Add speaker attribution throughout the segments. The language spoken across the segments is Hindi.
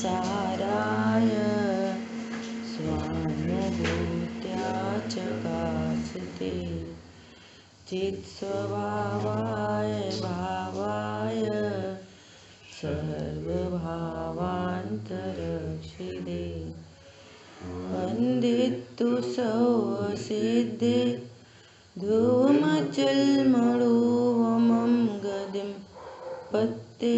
Speaker 1: साराय स्वानुभूत्या चकास्ते चित्स्वभावाय भावाय सर्वभावान्तरक्षिदे वन्दितु सौसिद्धे ध्रुवमचलमणुवमं गतिं पत्तेवोक्षामि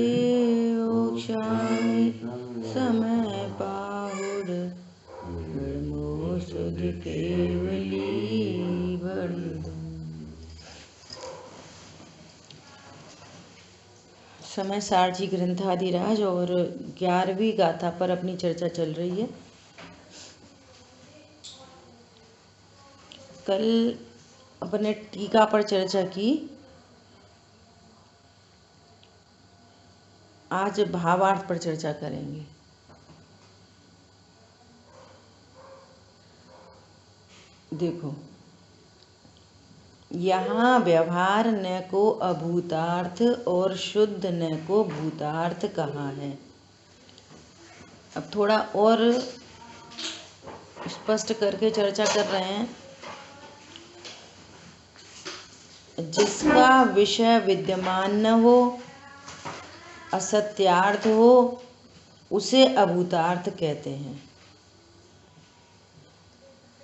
Speaker 1: समयपाहुड ब्रह्मोषधि केवली बड़िदम्। समय सारजी ग्रंथाधिराज और 11वीं गाथा पर अपनी चर्चा चल रही है। कल अपने टीका पर चर्चा की, आज भावार्थ पर चर्चा करेंगे। देखो, यहाँ व्यवहार न को अभूतार्थ और शुद्ध न को भूतार्थ कहा है। अब थोड़ा और स्पष्ट करके चर्चा कर रहे हैं। जिसका विषय विद्यमान न हो, असत्यार्थ हो, उसे अभूतार्थ कहते हैं।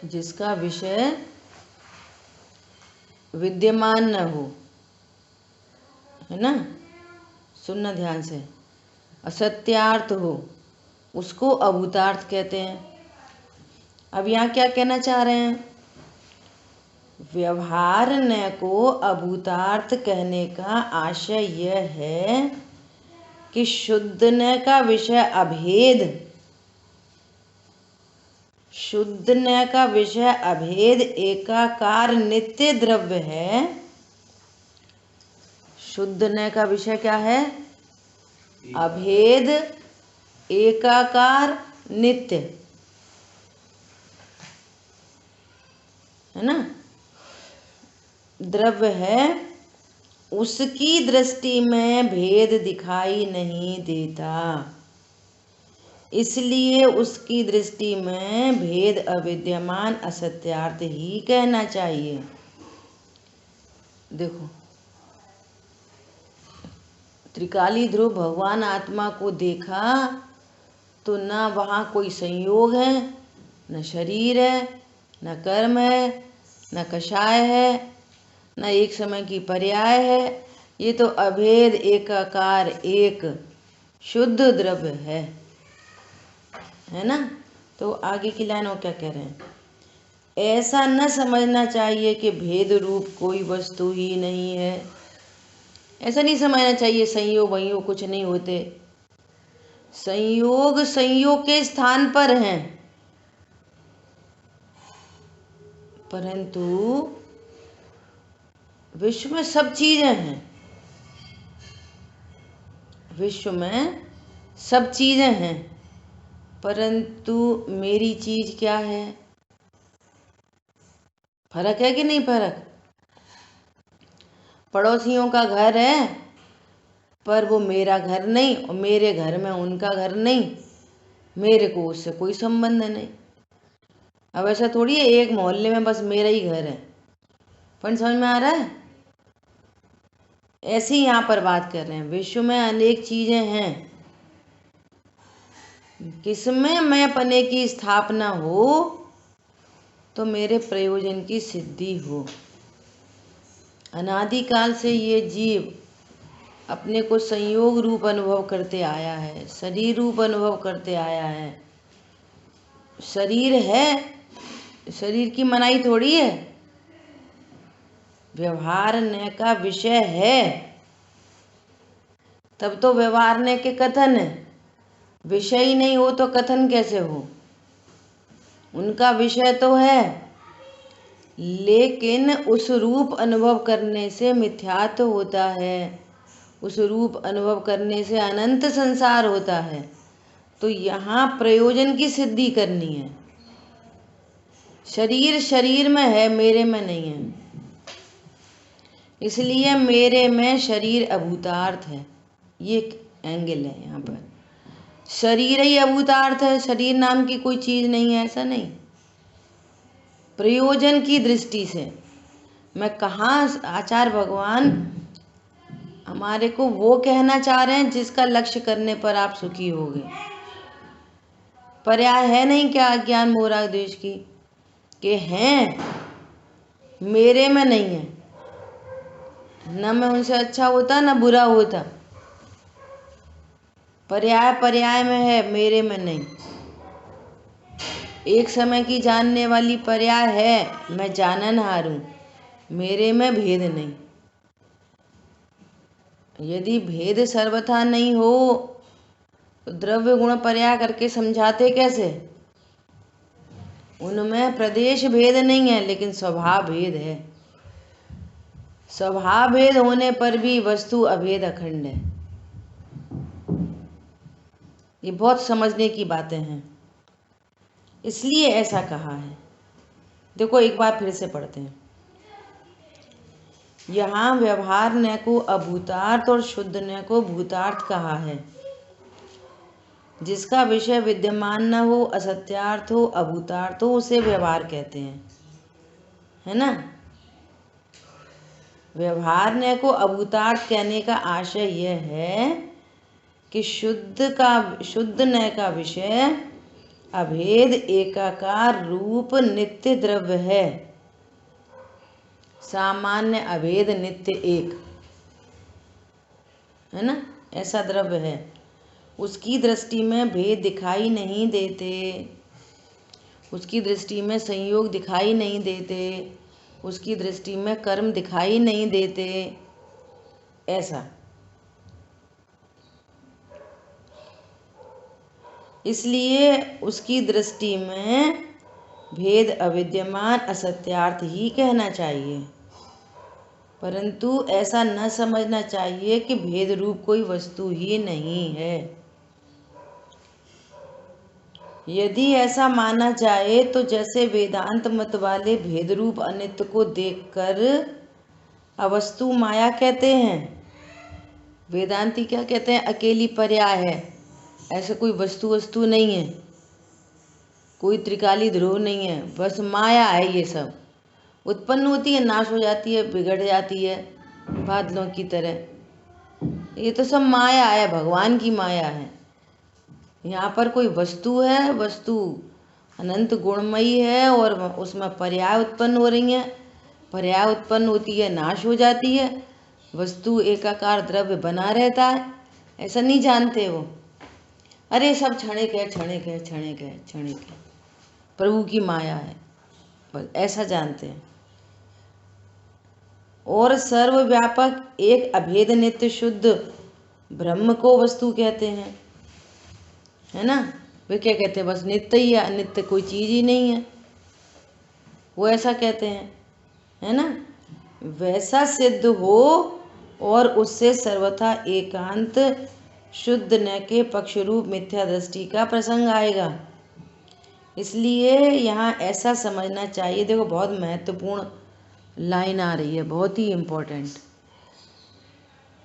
Speaker 1: जिसका विषय विद्यमान न हो, है ना, सुनना ध्यान से, असत्यार्थ हो, उसको अभूतार्थ कहते हैं। अब यहाँ क्या कहना चाह रहे हैं? व्यवहार न को अभूतार्थ कहने का आशय यह है कि शुद्ध न का विषय अभेद, शुद्ध न का विषय अभेद एकाकार नित्य द्रव्य है। शुद्ध न का विषय क्या है? अभेद एकाकार नित्य, है ना, द्रव्य है। उसकी दृष्टि में भेद दिखाई नहीं देता, इसलिए उसकी दृष्टि में भेद अविद्यमान असत्यार्थ ही कहना चाहिए। देखो, त्रिकाली ध्रुव भगवान आत्मा को देखा तो ना वहाँ कोई संयोग है, न शरीर है, न कर्म है, न कषाय है, न एक समय की पर्याय है। ये तो अभेद एकाकार एक शुद्ध द्रव्य है ना। तो आगे की लाइन और क्या कह रहे हैं? ऐसा न समझना चाहिए कि भेद रूप कोई वस्तु ही नहीं है। ऐसा नहीं समझना चाहिए संयोग वंयोग कुछ नहीं होते। संयोग संयोग के स्थान पर हैं, परंतु विश्व में सब चीजें हैं। विश्व में सब चीजें हैं, परंतु मेरी चीज क्या है? फर्क है कि नहीं फर्क? पड़ोसियों का घर है, पर वो मेरा घर नहीं, और मेरे घर में उनका घर नहीं, मेरे को उससे कोई संबंध नहीं। अब ऐसा थोड़ी है एक मोहल्ले में बस मेरा ही घर है। पर समझ में आ रहा है? ऐसे ही यहाँ पर बात कर रहे हैं। विश्व में अनेक चीजें हैं, किसमें मैं पने की स्थापना हो तो मेरे प्रयोजन की सिद्धि हो। अनादिकाल से ये जीव अपने को संयोग रूप अनुभव करते आया है, शरीर रूप अनुभव करते आया है। शरीर है, शरीर की मनाही थोड़ी है। व्यवहार न का विषय है, तब तो व्यवहार न के कथन है। विषय ही नहीं हो तो कथन कैसे हो? उनका विषय तो है, लेकिन उस रूप अनुभव करने से मिथ्यात्व होता है, उस रूप अनुभव करने से अनंत संसार होता है। तो यहाँ प्रयोजन की सिद्धि करनी है। शरीर शरीर में है, मेरे में नहीं है, इसलिए मेरे में शरीर अभूतार्थ है। ये एंगल है यहाँ पर। शरीर ही अभूतार्थ है, शरीर नाम की कोई चीज नहीं है, ऐसा नहीं। प्रयोजन की दृष्टि से मैं कहाँ आचार्य भगवान हमारे को वो कहना चाह रहे हैं जिसका लक्ष्य करने पर आप सुखी होगे। पर्याय है नहीं क्या अज्ञान मोह राग द्वेष की, कि हैं मेरे में नहीं है, न मैं उनसे अच्छा होता न बुरा होता। पर्याय पर्याय में है, मेरे में नहीं। एक समय की जानने वाली पर्याय है, मैं जाननहार हूं, मेरे में भेद नहीं। यदि भेद सर्वथा नहीं हो तो द्रव्य गुण पर्याय करके समझाते कैसे? उनमें प्रदेश भेद नहीं है लेकिन स्वभाव भेद है। स्वभाव भेद होने पर भी वस्तु अभेद अखंड है। ये बहुत समझने की बातें हैं, इसलिए ऐसा कहा है। देखो एक बार फिर से पढ़ते हैं। यहाँ व्यवहार न को अभूतार्थ और शुद्ध न को भूतार्थ कहा है। जिसका विषय विद्यमान न हो, असत्यार्थ हो, अभूतार्थ हो, उसे व्यवहार कहते हैं, है ना। व्यवहार न को अभूतार्थ कहने का आशय यह है कि शुद्ध न का विषय अभेद एकाकार रूप नित्य द्रव्य है। सामान्य अभेद नित्य एक, है ना, ऐसा द्रव्य है। उसकी दृष्टि में भेद दिखाई नहीं देते, उसकी दृष्टि में संयोग दिखाई नहीं देते, उसकी दृष्टि में कर्म दिखाई नहीं देते, ऐसा। इसलिए उसकी दृष्टि में भेद अविद्यमान असत्यार्थ ही कहना चाहिए, परंतु ऐसा न समझना चाहिए कि भेद रूप कोई वस्तु ही नहीं है। यदि ऐसा माना जाए तो जैसे वेदांत मत वाले भेद रूप अनित्य को देखकर अवस्तु माया कहते हैं, वेदांती क्या कहते हैं? अकेली पर्याय है, ऐसे कोई वस्तु नहीं है, कोई त्रिकाली ध्रुव नहीं है, बस माया है। ये सब उत्पन्न होती है, नाश हो जाती है, बिगड़ जाती है बादलों की तरह। ये तो सब माया है, भगवान की माया है। यहाँ पर कोई वस्तु है, वस्तु अनंत गुणमयी है और उसमें पर्याय उत्पन्न हो रही हैं। पर्याय उत्पन्न होती है, नाश हो जाती है, वस्तु एकाकार द्रव्य बना रहता है। ऐसा नहीं जानते वो, अरे सब क्षणिक है, क्षणिक है, क्षणिक है, क्षणिक है, प्रभु की माया है, बस ऐसा जानते हैं। और सर्वव्यापक एक अभेद नित्य शुद्ध ब्रह्म को वस्तु कहते हैं, है ना। वे क्या कहते हैं? बस नित्य ही है, अनित्य कोई चीज ही नहीं है, वो ऐसा कहते हैं, है ना। वैसा सिद्ध हो और उससे सर्वथा एकांत शुद्ध न के पक्ष रूप मिथ्या दृष्टि का प्रसंग आएगा। इसलिए यहाँ ऐसा समझना चाहिए। देखो बहुत महत्वपूर्ण लाइन आ रही है, बहुत ही इम्पोर्टेंट।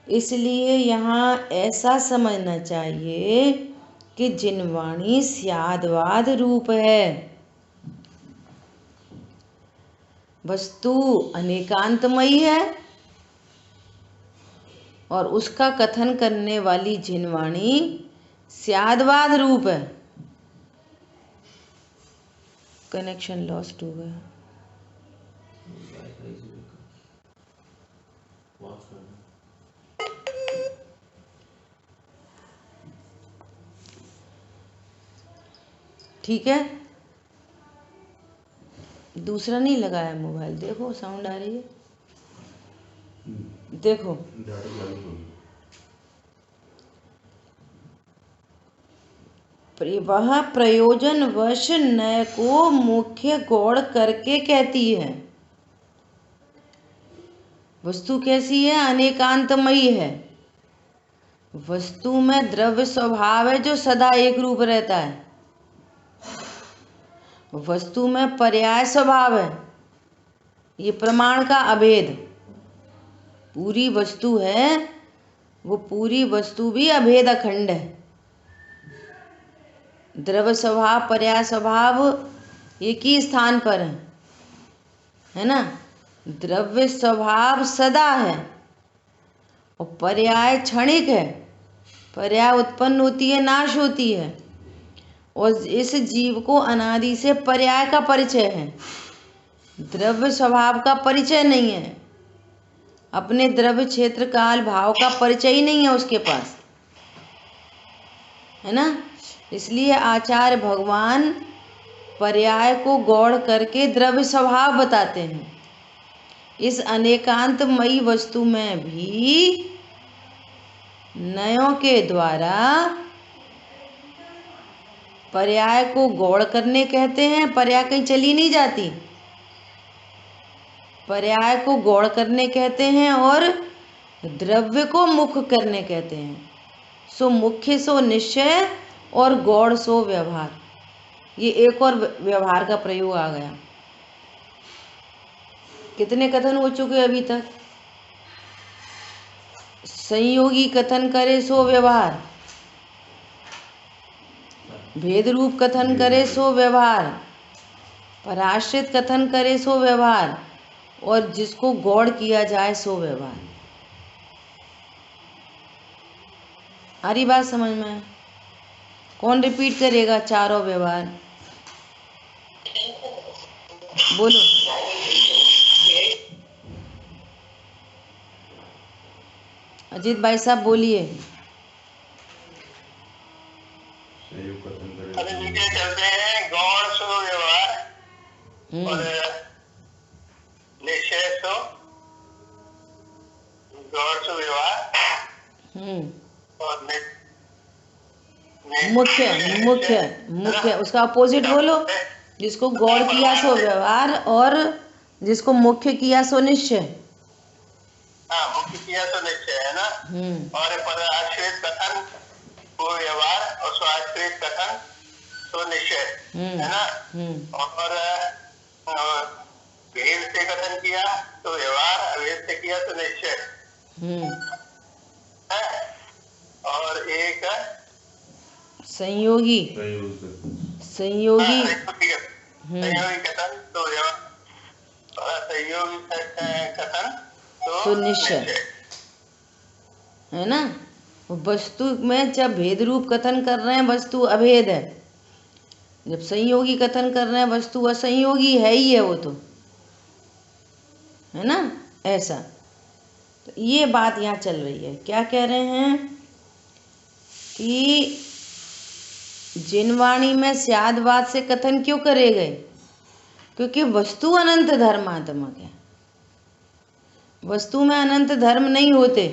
Speaker 1: इसलिए यहाँ ऐसा समझना चाहिए कि जिनवाणी स्यादवाद रूप है, वस्तु अनेकांतमयी है और उसका कथन करने वाली जिनवाणी स्यादवाद रूप है। कनेक्शन लॉस्ट हो गया। ठीक है, दूसरा नहीं लगाया मोबाइल। देखो साउंड आ रही है, देखो। वह प्रयोजन वश नय को मुख्य गौड़ करके कहती है। वस्तु कैसी है? अनेकांतमयी है। वस्तु में द्रव्य स्वभाव है जो सदा एक रूप रहता है। वस्तु में पर्याय स्वभाव है, ये प्रमाण का अभेद। पूरी वस्तु है, वो पूरी वस्तु भी अभेद अखंड है। द्रव्य स्वभाव पर्याय स्वभाव एक ही स्थान पर है ना। द्रव्य स्वभाव सदा है और पर्याय क्षणिक है। पर्याय उत्पन्न होती है, नाश होती है, और इस जीव को अनादि से पर्याय का परिचय है, द्रव्य स्वभाव का परिचय नहीं है। अपने द्रव्य क्षेत्र काल भाव का परिचय ही नहीं है उसके पास, है ना। इसलिए आचार्य भगवान पर्याय को गौड़ करके द्रव्य स्वभाव बताते हैं। इस अनेकांतमयी वस्तु में भी नयों के द्वारा पर्याय को गौड़ करने कहते हैं। पर्याय कहीं चली नहीं जाती, पर्याय को गौड़ करने कहते हैं और द्रव्य को मुख्य करने कहते हैं। सो मुख्य सो निश्चय और गौड़ सो व्यवहार। ये एक और व्यवहार का प्रयोग आ गया। कितने कथन हो चुके अभी तक? संयोगी कथन करे सो व्यवहार, भेद रूप कथन करे सो व्यवहार, पराश्रित कथन करे सो व्यवहार, और जिसको गौड़ किया जाए सो व्यवहार। आ रही बात समझ में? कौन रिपीट करेगा चारों व्यवहार? बोलो। अजीत भाई साहब बोलिए।
Speaker 2: चलते हैं गौड़ सो व्यवहार और निश्चय सो गौड़ सो व्यवहार और
Speaker 1: मुख्य मुख्य मुख्य उसका अपोजिट बोलो। जिसको गौड़ किया सो व्यवहार और जिसको मुख्य किया सो निश्चय।
Speaker 2: हाँ, मुख्य किया तो निश्चय है ना। और पराश्रित कथन को व्यवहार और स्वाश्रित कथन तो निश्चय है ना। और भेद से कथन किया तो व्यवहार, अभेद से किया तो निश्चय है। और एक
Speaker 1: संयोगी संयोगी
Speaker 2: कथन तो व्यवहार, संयोगी कथन
Speaker 1: तो निश्चय, है ना। वस्तु में जब भेद रूप कथन कर रहे हैं वस्तु अभेद है, जब संयोगी कथन कर रहे हैं वस्तु असंयोगी है ही है, वो तो है ना। ऐसा तो ये बात यहाँ चल रही है। क्या कह रहे हैं कि जिनवाणी में स्यादवाद से कथन क्यों करे गए? क्योंकि वस्तु अनंत धर्मात्मक है। वस्तु में अनंत धर्म नहीं होते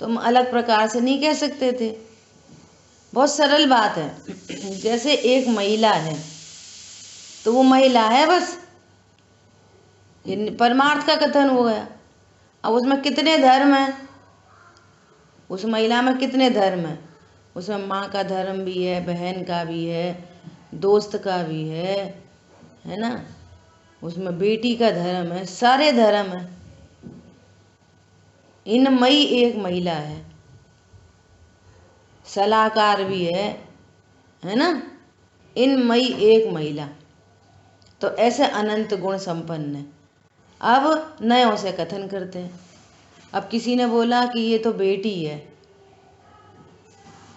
Speaker 1: तो हम अलग प्रकार से नहीं कह सकते थे। बहुत सरल बात है। जैसे एक महिला है तो वो महिला है, बस ये परमार्थ का कथन हो गया। अब उसमें कितने धर्म हैं? उस महिला में कितने धर्म हैं? उसमें माँ का धर्म भी है, बहन का भी है, दोस्त का भी है ना। उसमें बेटी का धर्म है, सारे धर्म है। इनमयी एक महिला है, सलाहकार भी है ना। इनमयी एक महिला, तो ऐसे अनंत गुण संपन्न है। अब नयों से कथन करते हैं। अब किसी ने बोला कि ये तो बेटी है,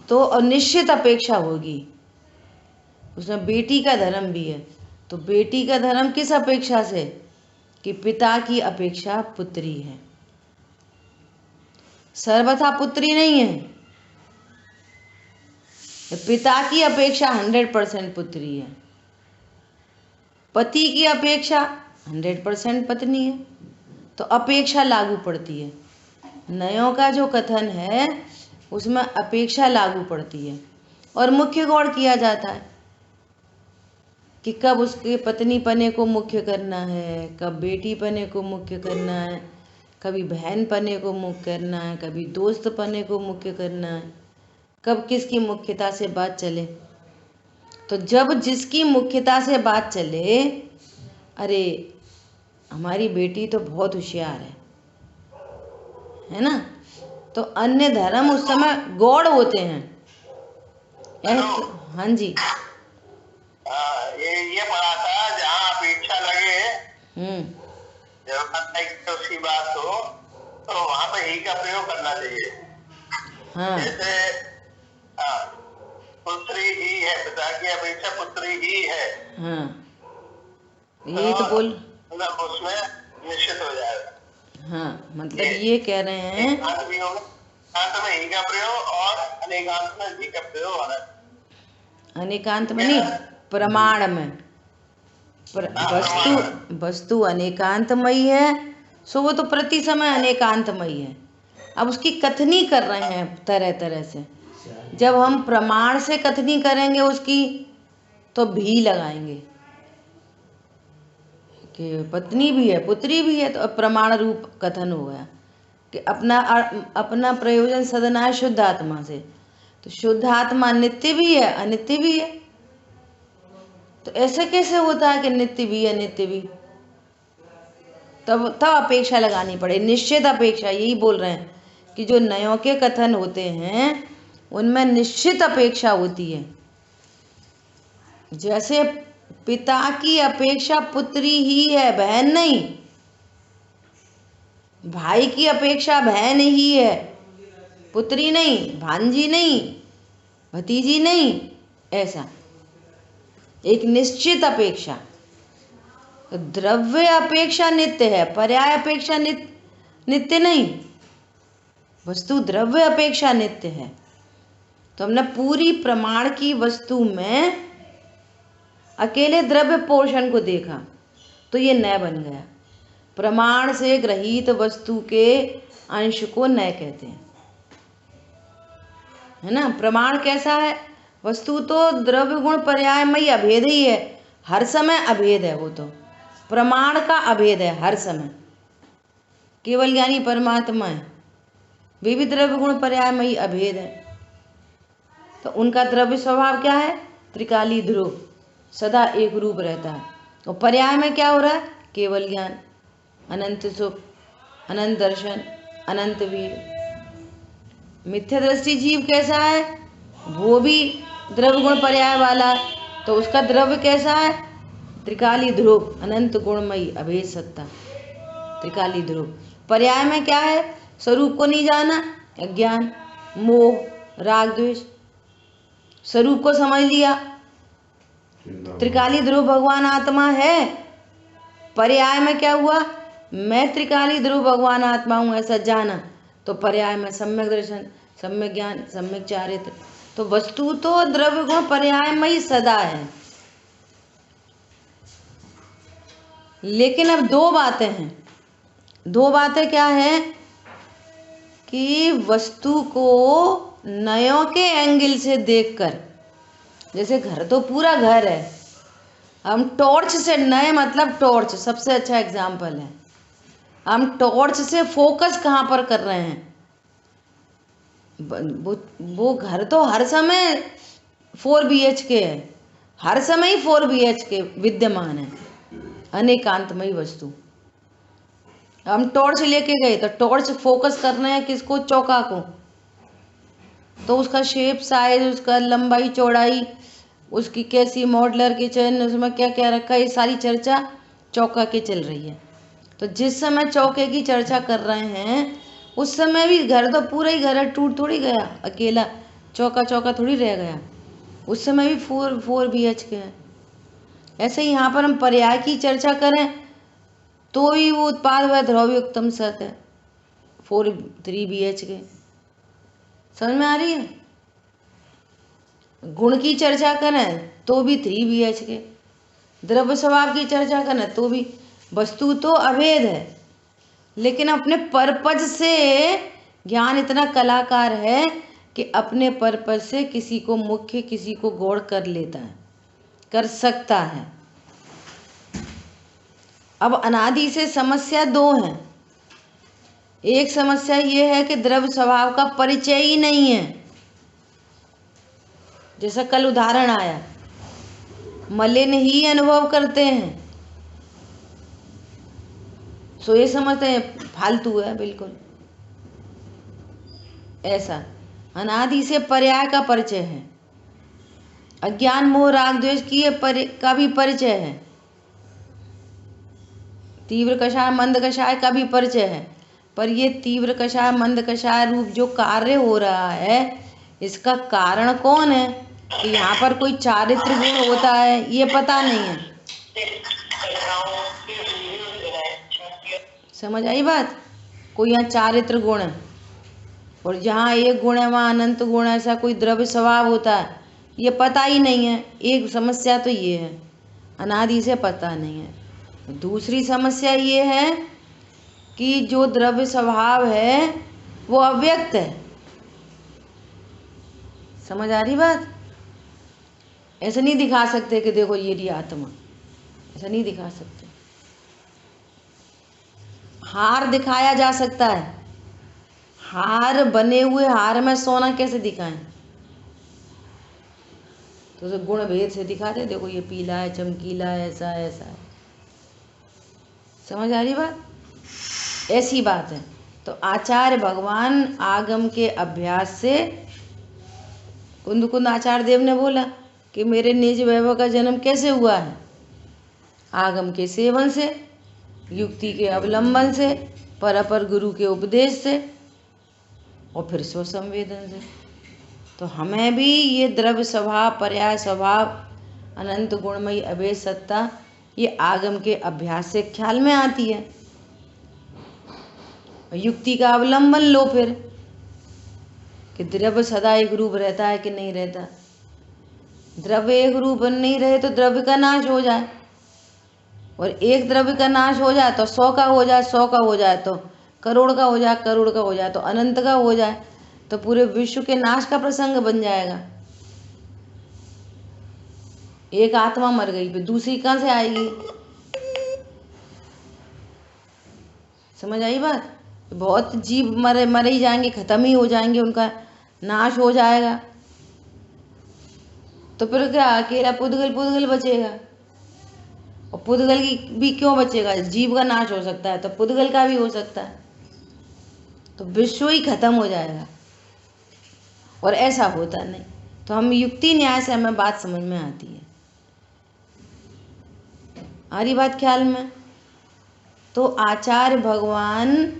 Speaker 1: तो निश्चित अपेक्षा होगी, उसमें बेटी का धर्म भी है। तो बेटी का धर्म किस अपेक्षा से? कि पिता की अपेक्षा पुत्री है, सर्वथा पुत्री नहीं है। पिता की अपेक्षा 100% पुत्री है, पति की अपेक्षा 100% पत्नी है। तो अपेक्षा लागू पड़ती है। नयों का जो कथन है उसमें अपेक्षा लागू पड़ती है और मुख्य गौड़ किया जाता है कि कब उसके पत्नी पने को मुख्य करना है, कब बेटी पने को मुख्य करना है, कभी बहन पने को मुख्य करना है, कभी दोस्त पने को मुख्य करना है, कब किसकी मुख्यता से बात चले। तो जब जिसकी मुख्यता से बात चले, अरे हमारी बेटी तो बहुत होशियार है ना, तो अन्य धर्म उस समय गौड़ होते हैं हाँ जी।
Speaker 2: ये पढ़ा था, जहाँ अपेक्षा लगे,
Speaker 1: हम्म।
Speaker 2: जब उसकी बात हो तो वहां पे ही का प्रयोग करना चाहिए।
Speaker 1: हाँ
Speaker 2: जैसे हाँ, पुत्री ही है, पिता की अपेक्षा पुत्री ही है,
Speaker 1: हाँ, यही तो बोल।
Speaker 2: मतलब उसमें निश्चित हो जाएगा।
Speaker 1: हाँ, मतलब ये कह रहे हैं
Speaker 2: एकांत भी होगा, एकांत में ही का प्रयोग और अनेकांत में ही का प्रयोग होना।
Speaker 1: अनेकांत में नहीं, प्रमाण में। वस्तु अनेकांतमयी है, सो वो तो प्रति समय अनेकांतमयी है। अब उसकी कथनी कर रहे हैं तरह तरह से। जब हम प्रमाण से कथनी करेंगे उसकी, तो भी लगाएंगे कि पत्नी भी है पुत्री भी है, तो प्रमाण रूप कथन हो गया कि अपना प्रयोजन सदना है शुद्ध आत्मा से। तो शुद्ध आत्मा नित्य भी है अनित्य भी है। तो ऐसे कैसे होता है कि नित्य भी अनित्य भी? तब अपेक्षा लगानी पड़े, निश्चित अपेक्षा। यही बोल रहे हैं कि जो नयों के कथन होते हैं उनमें निश्चित अपेक्षा होती है। जैसे पिता की अपेक्षा पुत्री ही है, बहन नहीं। भाई की अपेक्षा बहन ही है, पुत्री नहीं, भांजी नहीं, भतीजी नहीं। ऐसा एक निश्चित अपेक्षा। तो द्रव्य अपेक्षा नित्य है, पर्याय अपेक्षा नित्य नहीं। वस्तु द्रव्य अपेक्षा नित्य है। तो हमने पूरी प्रमाण की वस्तु में अकेले द्रव्य पोर्शन को देखा तो ये नय बन गया। प्रमाण से ग्रहित वस्तु के अंश को नय कहते हैं, है ना। प्रमाण कैसा है? वस्तु तो द्रव्य गुण पर्यायमयी अभेद ही है, हर समय अभेद है। वो तो प्रमाण का अभेद है हर समय। केवल ज्ञानी परमात्मा है, वे भी द्रव्य गुण पर्यायमयी अभेद है। तो उनका द्रव्य स्वभाव क्या है? त्रिकाली ध्रुव, सदा एक रूप रहता है। और पर्याय में क्या हो रहा है? केवल ज्ञान, अनंत सुख, अनंत दर्शन, अनंत वीर। मिथ्या दृष्टि जीव कैसा है? वो भी द्रव्य गुण पर्याय वाला, तो उसका द्रव्य कैसा है? त्रिकाली ध्रुव, अनंत गुणमयी अभेद सत्ता, त्रिकाली ध्रुव। पर्याय में क्या है? स्वरूप को नहीं जाना, अज्ञान, मोह, राग, द्वेष। स्वरूप को समझ लिया, त्रिकाली ध्रुव भगवान आत्मा है। पर्याय में क्या हुआ? मैं त्रिकाली ध्रुव भगवान आत्मा हूँ ऐसा जाना, तो पर्याय में सम्यक दर्शन, सम्यक ज्ञान, सम्यक चारित्र। तो वस्तु तो द्रव्य गुण पर्यायमयी सदा है। लेकिन अब दो बातें हैं। दो बातें क्या है कि वस्तु को नयों के एंगल से देखकर, जैसे घर तो पूरा घर है, हम टॉर्च से, नए मतलब टॉर्च सबसे अच्छा एग्जाम्पल है। हम टॉर्च से फोकस कहाँ पर कर रहे हैं? वो घर तो हर समय 4 BHK है, हर समय ही 4 BHK विद्यमान है, अनेकांतमयी वस्तु। हम टॉर्च लेके गए तो टॉर्च फोकस कर रहे हैं किसको? चौका को। तो उसका शेप, साइज, उसका लंबाई चौड़ाई, उसकी कैसी मॉडलर किचन, उसमें क्या क्या रखा, ये सारी चर्चा चौका की चल रही है। तो जिस समय चौके की चर्चा कर रहे हैं उस समय भी घर तो पूरा ही घर है, टूट थोड़ी गया, अकेला चौका चौका थोड़ी रह गया। उस समय भी 4 BHK है। ऐसे ही यहाँ पर हम पर्याय की चर्चा करें तो ही वो उत्पाद व द्रव्योत्तम सत है, 3 BHK। समझ में आ रही है? गुण की चर्चा करें तो भी 3 BHK, द्रव्य स्वभाव की चर्चा करें तो भी। वस्तु तो अभेद है, लेकिन अपने पर्पज से ज्ञान इतना कलाकार है कि अपने पर्पज से किसी को मुख्य, किसी को गौड़ कर लेता है, कर सकता है। अब अनादि से समस्या दो हैं। एक समस्या ये है कि द्रव्य स्वभाव का परिचय ही नहीं है। जैसा कल उदाहरण आया, मलिन ही अनुभव करते हैं, सो ये समझते हैं फालतू है बिल्कुल। ऐसा अनादि से पर्याय का परिचय है। अज्ञान मोह राग द्वेष की का भी परिचय है, तीव्र कषाय मंद कषाय का भी परिचय है। पर ये तीव्र कषाय मंद कषाय रूप जो कार्य हो रहा है, इसका कारण कौन है? कि यहाँ पर कोई चारित्र गुण होता है, ये पता नहीं है। समझ आई बात? कोई यहाँ चारित्र गुण है और जहाँ एक गुण है वहाँ अनंत गुण है, ऐसा कोई द्रव्य स्वभाव होता है, ये पता ही नहीं है। एक समस्या तो ये है, अनादि से पता नहीं है। दूसरी समस्या ये है कि जो द्रव्य स्वभाव है वो अव्यक्त है। समझ आ रही बात? ऐसे नहीं दिखा सकते कि देखो ये रही आत्मा, ऐसा नहीं दिखा सकते। हार दिखाया जा सकता है, हार बने हुए हार में सोना कैसे दिखाएं? तो उसे गुण भेद से दिखाते, देखो ये पीला है, चमकीला है, ऐसा है, ऐसा है। समझ आ रही बात? ऐसी बात है। तो आचार्य भगवान आगम के अभ्यास से, कुंद आचार्य देव ने बोला कि मेरे निज वैभव का जन्म कैसे हुआ है? आगम के सेवन से, युक्ति के अवलंबन से, पर गुरु के उपदेश से और फिर स्वसंवेदन से। तो हमें भी ये द्रव्य स्वभाव, पर्याय स्वभाव, अनंत गुणमयी अभेद सत्ता, ये आगम के अभ्यास से ख्याल में आती है। युक्ति का अवलंबन लो फिर कि द्रव्य सदा एक रूप रहता है कि नहीं रहता। द्रव्य एक रूप नहीं रहे तो द्रव्य का नाश हो जाए, और एक द्रव्य का नाश हो जाए तो 100 का हो जाए, 100 का हो जाए तो करोड़ का हो जाए, करोड़ का हो जाए तो अनंत का हो जाए, तो पूरे विश्व के नाश का प्रसंग बन जाएगा। एक आत्मा मर गई फिर दूसरी कहाँ से आएगी? समझ आई बात? बहुत जीव मरे ही जाएंगे, खत्म ही हो जाएंगे, उनका नाश हो जाएगा। तो फिर क्या अकेला पुद्गल बचेगा? और पुद्गल की भी क्यों बचेगा? जीव का नाश हो सकता है तो पुद्गल का भी हो सकता है, तो विश्व ही खत्म हो जाएगा। और ऐसा होता नहीं। तो हम युक्ति न्याय से हमें बात समझ में आती है। आ रही बात ख्याल में? तो आचार्य भगवान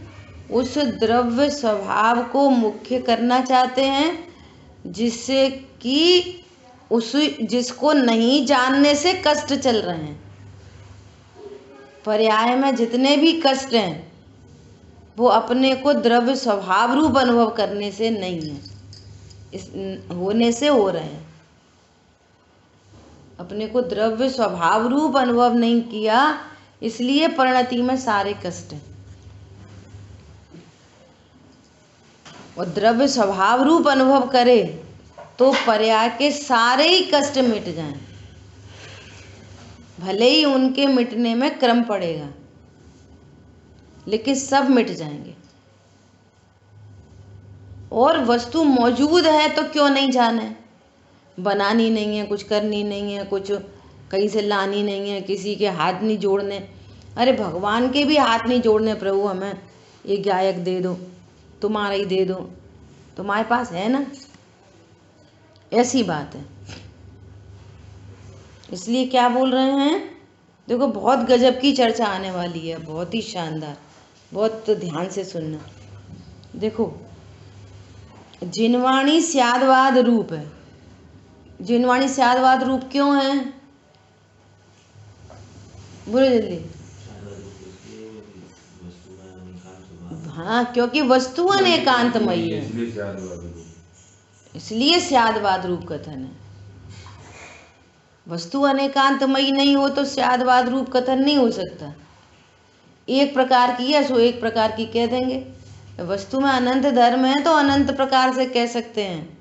Speaker 1: उस द्रव्य स्वभाव को मुख्य करना चाहते हैं, जिससे कि जिसको नहीं जानने से कष्ट चल रहे हैं। पर्याय में जितने भी कष्ट हैं वो अपने को द्रव्य स्वभाव रूप अनुभव करने से नहीं है, इस होने से हो रहे हैं। अपने को द्रव्य स्वभाव रूप अनुभव नहीं किया, इसलिए परिणति में सारे कष्ट हैं। और द्रव्य स्वभाव रूप अनुभव करे तो पर्याय के सारे ही कष्ट मिट जाएं। भले ही उनके मिटने में क्रम पड़ेगा, लेकिन सब मिट जाएंगे। और वस्तु मौजूद है तो क्यों नहीं जाने? बनानी नहीं है, कुछ करनी नहीं है, कुछ कहीं से लानी नहीं है, किसी के हाथ नहीं जोड़ने। अरे भगवान के भी हाथ नहीं जोड़ने, प्रभु हमें ये गायक दे दो, तुम्हारा ही दे दो, तुम्हारे पास है ना। ऐसी बात है। इसलिए क्या बोल रहे हैं, देखो बहुत गजब की चर्चा आने वाली है, बहुत ही शानदार, बहुत ध्यान से सुनना। देखो जिनवाणी स्यादवाद रूप है। जिनवाणी स्यादवाद रूप क्यों है? बोलो जल्दी। हाँ, क्योंकि वस्तु अनेकांतमयी है, इसलिए स्यादवाद रूप कथन है। वस्तु अनेकांतमयी नहीं हो तो स्यादवाद रूप कथन नहीं हो सकता। एक प्रकार की है सो एक प्रकार की कह देंगे। वस्तु में अनंत धर्म है तो अनंत प्रकार से कह सकते हैं।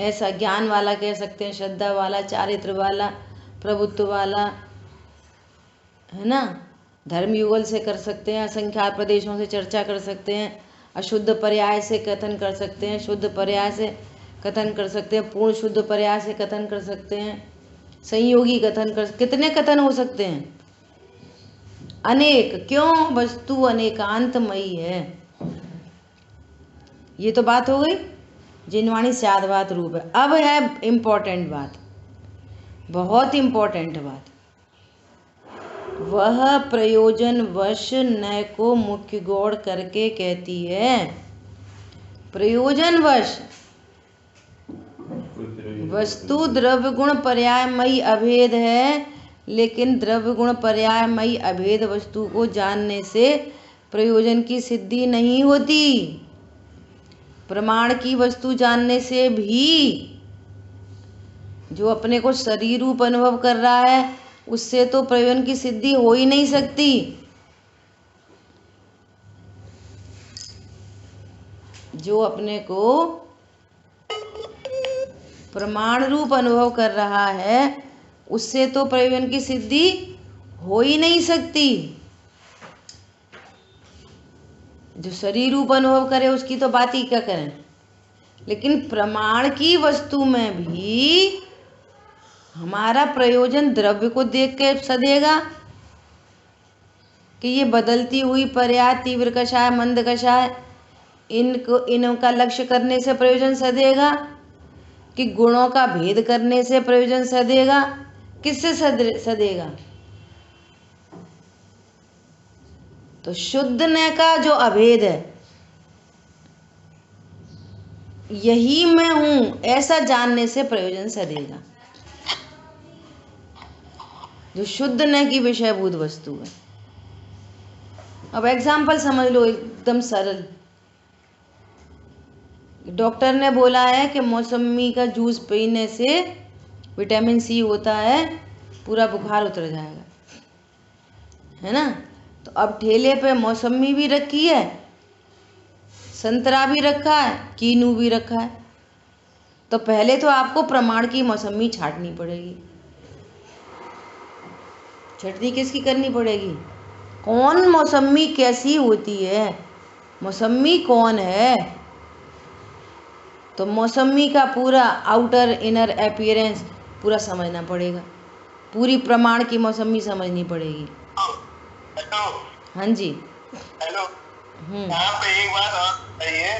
Speaker 1: ऐसा ज्ञान वाला कह सकते हैं, श्रद्धा वाला, चारित्र वाला, प्रभुत्व वाला, है ना। धर्म युगल से कर सकते हैं, असंख्यात प्रदेशों से चर्चा कर सकते हैं, अशुद्ध पर्याय से कथन कर सकते हैं, शुद्ध पर्याय से कथन कर सकते हैं, पूर्ण शुद्ध पर्याय से कथन कर सकते हैं, संयोगी कथन कर, कितने कथन हो सकते हैं? अनेक। क्यों? वस्तु अनेकांतमयी है। ये तो बात हो गई। जिनवाणी स्याद्भात रूप है। अब है इम्पोर्टेंट बात, बहुत इम्पोर्टेंट बात। वह प्रयोजनवश न को मुख्य गौड़ करके कहती है। प्रयोजनवश वस्तु द्रव्य गुण पर्यायमयी अभेद है, लेकिन द्रव्य गुण पर्यायमयी अभेद वस्तु को जानने से प्रयोजन की सिद्धि नहीं होती। प्रमाण की वस्तु जानने से भी जो अपने को शरीर रूप अनुभव कर रहा है उससे तो प्रयोजन की सिद्धि हो ही नहीं सकती। जो अपने को प्रमाण रूप अनुभव कर रहा है उससे तो प्रयोजन की सिद्धि हो ही नहीं सकती। जो शरीर रूप अनुभव करे उसकी तो बात ही क्या करें, लेकिन प्रमाण की वस्तु में भी हमारा प्रयोजन द्रव्य को देख के सदेगा कि ये बदलती हुई पर्याय, तीव्र कषाय, मंद कषाय, इनका लक्ष्य करने से प्रयोजन सदेगा कि गुणों का भेद करने से प्रयोजन सदेगा। किससे सदेगा? तो शुद्ध न का जो अभेद है, यही मैं हूं ऐसा जानने से प्रयोजन सदेगा। जो शुद्ध न की विषयभूत वस्तु है। अब एग्जाम्पल समझ लो एकदम सरल। डॉक्टर ने बोला है कि मौसमी का जूस पीने से विटामिन सी होता है, पूरा बुखार उतर जाएगा, है ना। तो अब ठेले पे मौसमी भी रखी है, संतरा भी रखा है, कीनू भी रखा है। तो पहले तो आपको प्रमाण की मौसमी छांटनी पड़ेगी। छटनी किसकी करनी पड़ेगी? कौन मौसमी कैसी होती है, मौसमी कौन है। तो मौसमी का पूरा आउटर इनर अपीयरेंस पूरा समझना पड़ेगा, पूरी प्रमाण की मौसमी समझनी पड़ेगी। हाँ जी।
Speaker 2: हेलो। यहाँ पे एक बात और बताइए,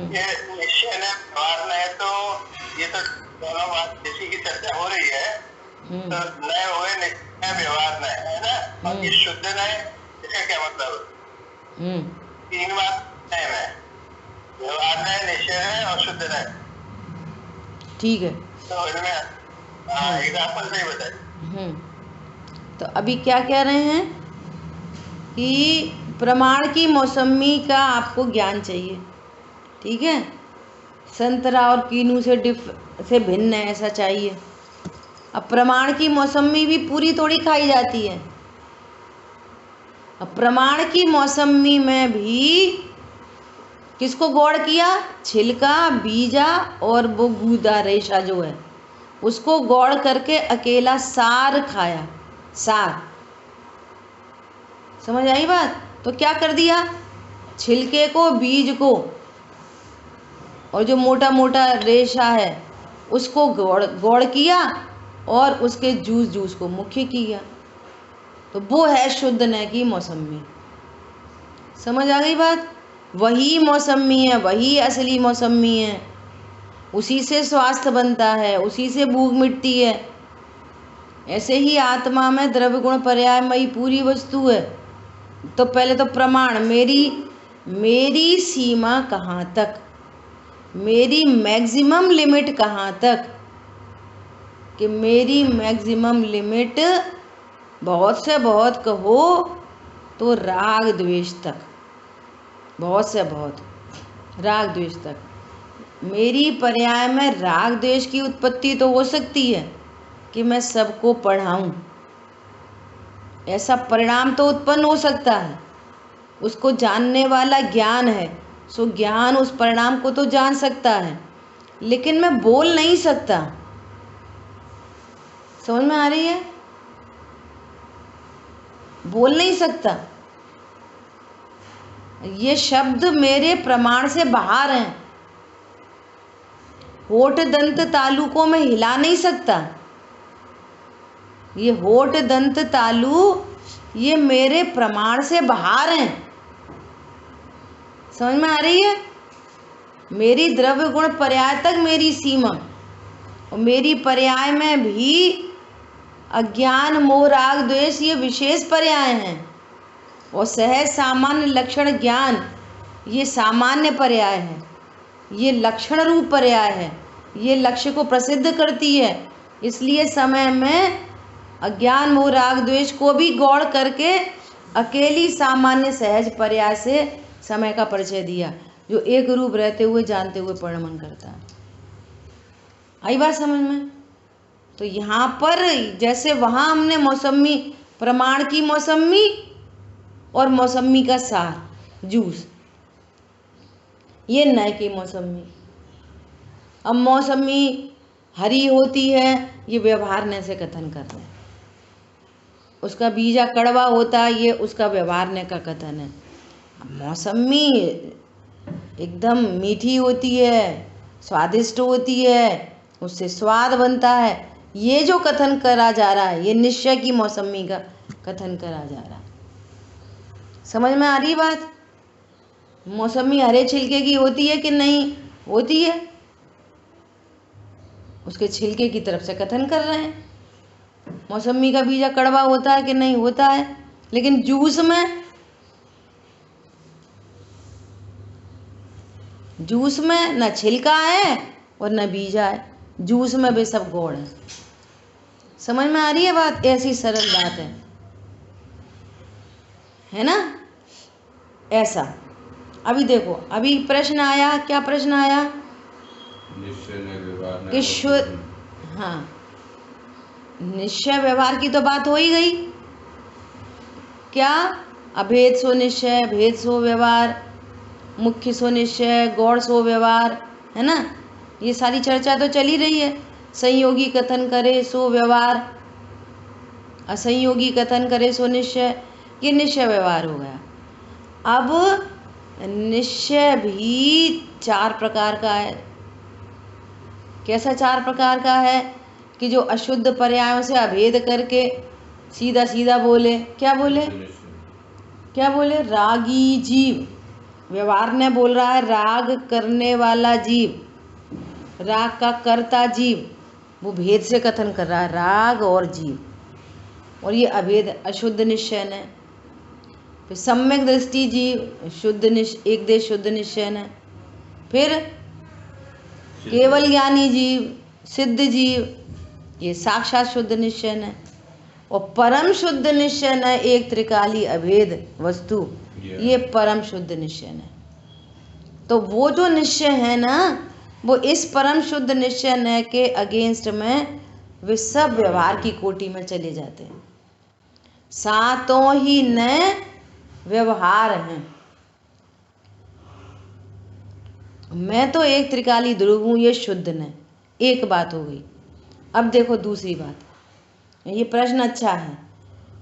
Speaker 2: ये निश्चय ने व्यवहार है, तो ये तो दोनों बात इसी की चर्चा हो रही है। तो नए हुए निश्चय व्यवहार नए, है ना। और ये शुद्ध नए, इसका क्या मतलब? तीन बात नए में, व्यवहार नए, निश्चय नए और शुद्ध नए।
Speaker 1: ठीक है।
Speaker 2: तो इनमें एग्जाम्पल से ही बताइए।
Speaker 1: तो अभी क्या कह रहे हैं कि प्रमाण की मौसमी का आपको ज्ञान चाहिए, ठीक है। संतरा और कीनू से भिन्न है ऐसा चाहिए। अब प्रमाण की मौसमी भी पूरी थोड़ी खाई जाती है। अब प्रमाण की मौसमी में भी किसको गौड़ किया? छिलका, बीजा और वो गूदा रेशा जो है उसको गौड़ करके अकेला सार खाया। सार, समझ आई बात? तो क्या कर दिया? छिलके को, बीज को और जो मोटा मोटा रेशा है उसको गौड़ किया और उसके जूस को मुख्य किया। तो वो है शुद्ध न की मौसमी। समझ आ गई बात? वही मौसमी है, वही असली मौसमी है। उसी से स्वास्थ्य बनता है, उसी से भूख मिटती है। ऐसे ही आत्मा में द्रव्य गुण पर्यायमयी पूरी वस्तु है। तो पहले तो प्रमाण, मेरी सीमा कहाँ तक, मेरी मैक्सिमम लिमिट कहाँ तक, कि मेरी मैक्सिमम लिमिट बहुत से बहुत कहो तो राग द्वेष तक, बहुत से बहुत राग द्वेष तक। मेरी पर्याय में राग द्वेष की उत्पत्ति तो हो सकती है कि मैं सबको पढ़ाऊं, ऐसा परिणाम तो उत्पन्न हो सकता है। उसको जानने वाला ज्ञान है, सो ज्ञान उस परिणाम को तो जान सकता है, लेकिन मैं बोल नहीं सकता। समझ में आ रही है? बोल नहीं सकता। ये शब्द मेरे प्रमाण से बाहर हैं। होठ दंत तालु को मैं हिला नहीं सकता। ये होठ दंत तालु ये मेरे प्रमाण से बाहर हैं। समझ में आ रही है? मेरी द्रव्य गुण पर्याय तक मेरी सीमा, और मेरी पर्याय में भी अज्ञान मोह राग द्वेष ये विशेष पर्याय हैं, और सहज सामान्य लक्षण ज्ञान ये सामान्य पर्याय है, ये लक्षण रूप पर्याय है, ये लक्ष्य को प्रसिद्ध करती है। इसलिए समय में अज्ञान मोह राग द्वेष को भी गौड़ करके अकेली सामान्य सहज पर्याय से समय का परिचय दिया, जो एक रूप रहते हुए जानते हुए परिणमन करता है। आई बात समझ में? तो यहाँ पर जैसे वहाँ हमने मौसमी प्रमाण की मौसमी और मौसमी का सार जूस, ये नए की मौसमी। अब मौसमी हरी होती है, ये व्यवहार ने से कथन कर रहे हैं। उसका बीजा कड़वा होता है, ये उसका व्यवहार ने का कथन है। मौसमी एकदम मीठी होती है, स्वादिष्ट होती है, उससे स्वाद बनता है, ये जो कथन करा जा रहा है ये निश्चय की मौसमी का कथन करा जा रहा है। समझ में आ रही बात? मौसमी हरे छिलके की होती है कि नहीं होती है, उसके छिलके की तरफ से कथन कर रहे हैं। मौसमी का बीजा कड़वा होता है कि नहीं होता है, लेकिन जूस में न छिलका है और न बीजा है, जूस में भी सब गौड़ है। समझ में आ रही है बात? ऐसी सरल बात है ना? ऐसा अभी देखो, अभी प्रश्न आया, क्या प्रश्न आया कि शुद्ध, हाँ निश्चय व्यवहार की तो बात हो ही गई। क्या? अभेद सो निश्चय, भेद सो व्यवहार, मुख्य सो निश्चय, गौड़ सो व्यवहार, है ना? ये सारी चर्चा तो चली रही है। संयोगी कथन करे सो व्यवहार, असंयोगी कथन करे सो निश्चय, ये निश्चय व्यवहार हो गया। अब निश्चय भी 4 प्रकार का है। कैसा 4 प्रकार का है? कि जो अशुद्ध पर्यायों से अभेद करके सीधा सीधा बोले। क्या बोले? क्या बोले? रागी जीव, व्यवहार ने बोल रहा है राग करने वाला जीव, राग का कर्ता जीव, वो भेद से कथन कर रहा है, राग और जीव, और ये अभेद अशुद्ध निश्चय है। फिर सम्यक दृष्टि जीव, शुद्ध एक देश शुद्ध निश्चय है। फिर केवल ज्ञानी जीव, सिद्ध जीव, ये साक्षात शुद्ध निश्चय है। और परम शुद्ध निश्चय है एक त्रिकाली अभेद वस्तु, ये परम शुद्ध निश्चय है। तो वो जो निश्चय है ना, वो इस परम शुद्ध निश्चय न के अगेंस्ट में वे सब व्यवहार की कोटि में चले जाते हैं। सातों ही नए व्यवहार हैं। मैं तो एक त्रिकाली ध्रुव हूँ, ये शुद्ध न, एक बात हो गई। अब देखो दूसरी बात, ये प्रश्न अच्छा है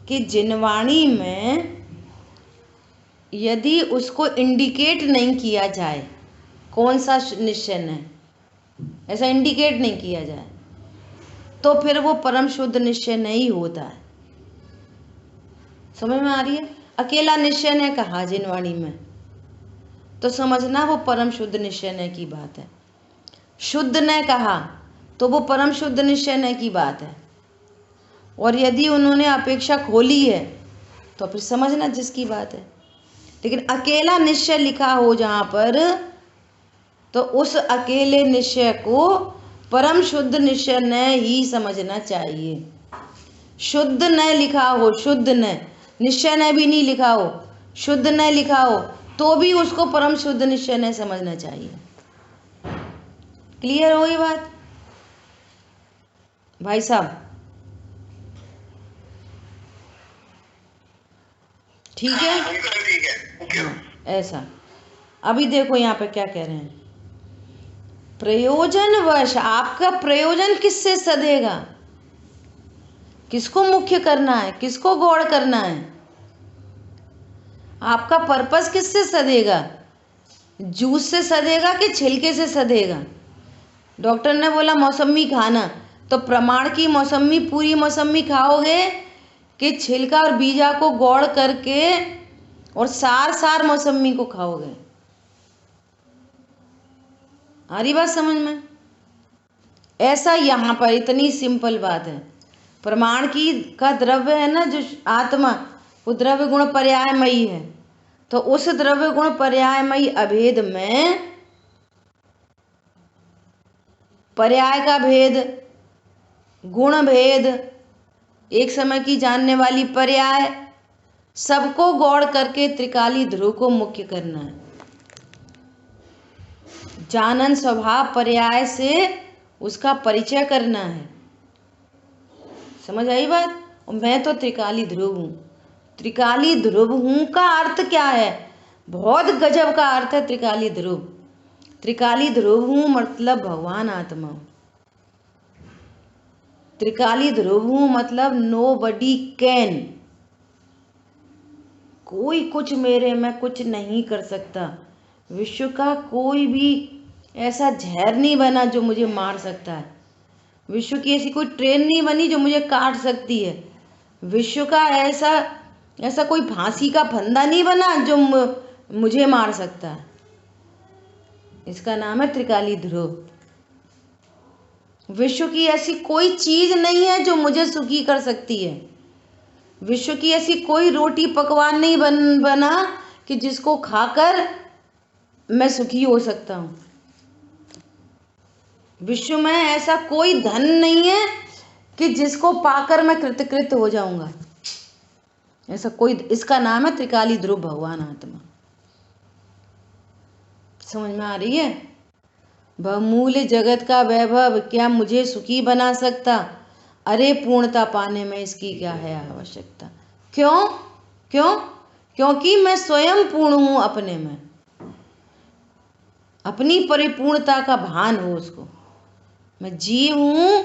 Speaker 1: कि जिनवाणी में यदि उसको इंडिकेट नहीं किया जाए कौन सा निश्चय है, ऐसा इंडिकेट नहीं किया जाए, तो फिर वो परम शुद्ध निश्चय नहीं होता है। समझ में आ रही है? अकेला निश्चय ने कहा जिनवाणी में, तो समझना वो परम शुद्ध निश्चय ने की बात है। शुद्ध ने कहा तो वो परम शुद्ध निश्चय ने की बात है। और यदि उन्होंने अपेक्षा खोली है तो फिर समझना जिसकी बात है। लेकिन अकेला निश्चय लिखा हो जहाँ पर, तो उस अकेले निश्चय को परम शुद्ध निश्चय न ही समझना चाहिए। शुद्ध न लिखा हो, शुद्ध न, निश्चय न भी नहीं लिखा हो, शुद्ध न लिखा हो, तो भी उसको परम शुद्ध निश्चय न समझना चाहिए। क्लियर हो ये बात भाई साहब? ठीक है,
Speaker 2: ठीक है।
Speaker 1: ऐसा। अभी देखो यहाँ पे क्या कह रहे हैं, प्रयोजनवश आपका प्रयोजन किससे सधेगा, किसको मुख्य करना है, किसको गौड़ करना है, आपका पर्पस किससे सधेगा, जूस से सधेगा कि छिलके से सधेगा। डॉक्टर ने बोला मौसमी खाना, तो प्रमाण की मौसमी पूरी मौसमी खाओगे कि छिलका और बीजा को गौड़ करके और सार मौसमी को खाओगे? आ रही बात समझ में? ऐसा यहाँ पर इतनी सिंपल बात है। प्रमाण की का द्रव्य है ना जो आत्मा, वो द्रव्य गुण पर्यायमयी है। तो उस द्रव्य गुण पर्यायमयी अभेद में पर्याय का भेद, गुण भेद, एक समय की जानने वाली पर्याय, सबको गौड़ करके त्रिकाली ध्रुव को मुख्य करना है। जानन स्वभाव पर्याय से उसका परिचय करना है। समझ आई बात? और मैं तो त्रिकाली ध्रुव हूँ। त्रिकाली ध्रुव हूँ का अर्थ क्या है? बहुत गजब का अर्थ है त्रिकाली ध्रुव। त्रिकाली ध्रुव हूँ मतलब भगवान आत्मा। त्रिकाली ध्रुव हूँ मतलब नोबडी कैन, कोई कुछ मेरे में कुछ नहीं कर सकता। विश्व का कोई भी ऐसा जहर नहीं बना जो मुझे मार सकता है। विश्व की ऐसी कोई ट्रेन नहीं बनी जो मुझे काट सकती है। विश्व का ऐसा कोई फांसी का फंदा नहीं बना जो मुझे मार सकता है। इसका नाम है त्रिकाली ध्रुव। विश्व की ऐसी कोई चीज नहीं है जो मुझे सुखी कर सकती है। विश्व की ऐसी कोई रोटी पकवान नहीं बना कि जिसको खाकर मैं सुखी हो सकता हूँ। विश्व में ऐसा कोई धन नहीं है कि जिसको पाकर मैं कृतकृत हो जाऊंगा। ऐसा कोई, इसका नाम है त्रिकाली ध्रुव भगवान आत्मा। समझ में आ रही है? बहुमूल्य जगत का वैभव क्या मुझे सुखी बना सकता? अरे पूर्णता पाने में इसकी क्या है आवश्यकता? क्यों? क्योंकि मैं स्वयं पूर्ण हूं अपने में। अपनी परिपूर्णता का भान हो उसको। मैं जीव हूं,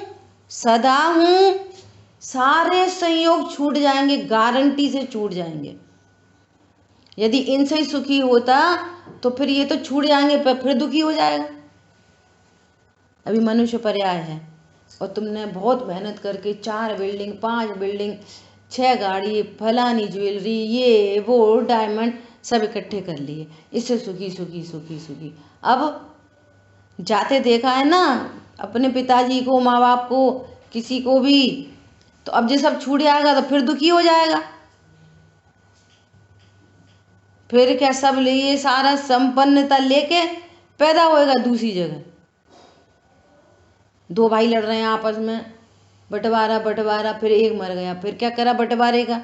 Speaker 1: सदा हूं। सारे संयोग छूट जाएंगे, गारंटी से छूट जाएंगे। यदि इनसे ही सुखी होता तो फिर ये तो छूट जाएंगे, पर फिर दुखी हो जाएगा। अभी मनुष्य पर्याय है और तुमने बहुत मेहनत करके 4 बिल्डिंग, 5 बिल्डिंग, 6 गाड़ी, फलानी ज्वेलरी, ये वो डायमंड सब इकट्ठे कर लिए, इससे सुखी सुखी सुखी सुखी। अब जाते देखा है ना अपने पिताजी को, माँ बाप को, किसी को भी, तो अब ये सब छूट जाएगा तो फिर दुखी हो जाएगा। फिर क्या सब ये सारा संपन्नता लेके पैदा होएगा दूसरी जगह। 2 भाई लड़ रहे हैं आपस में, बंटवारा, फिर एक मर गया, फिर क्या करा बंटवारे का?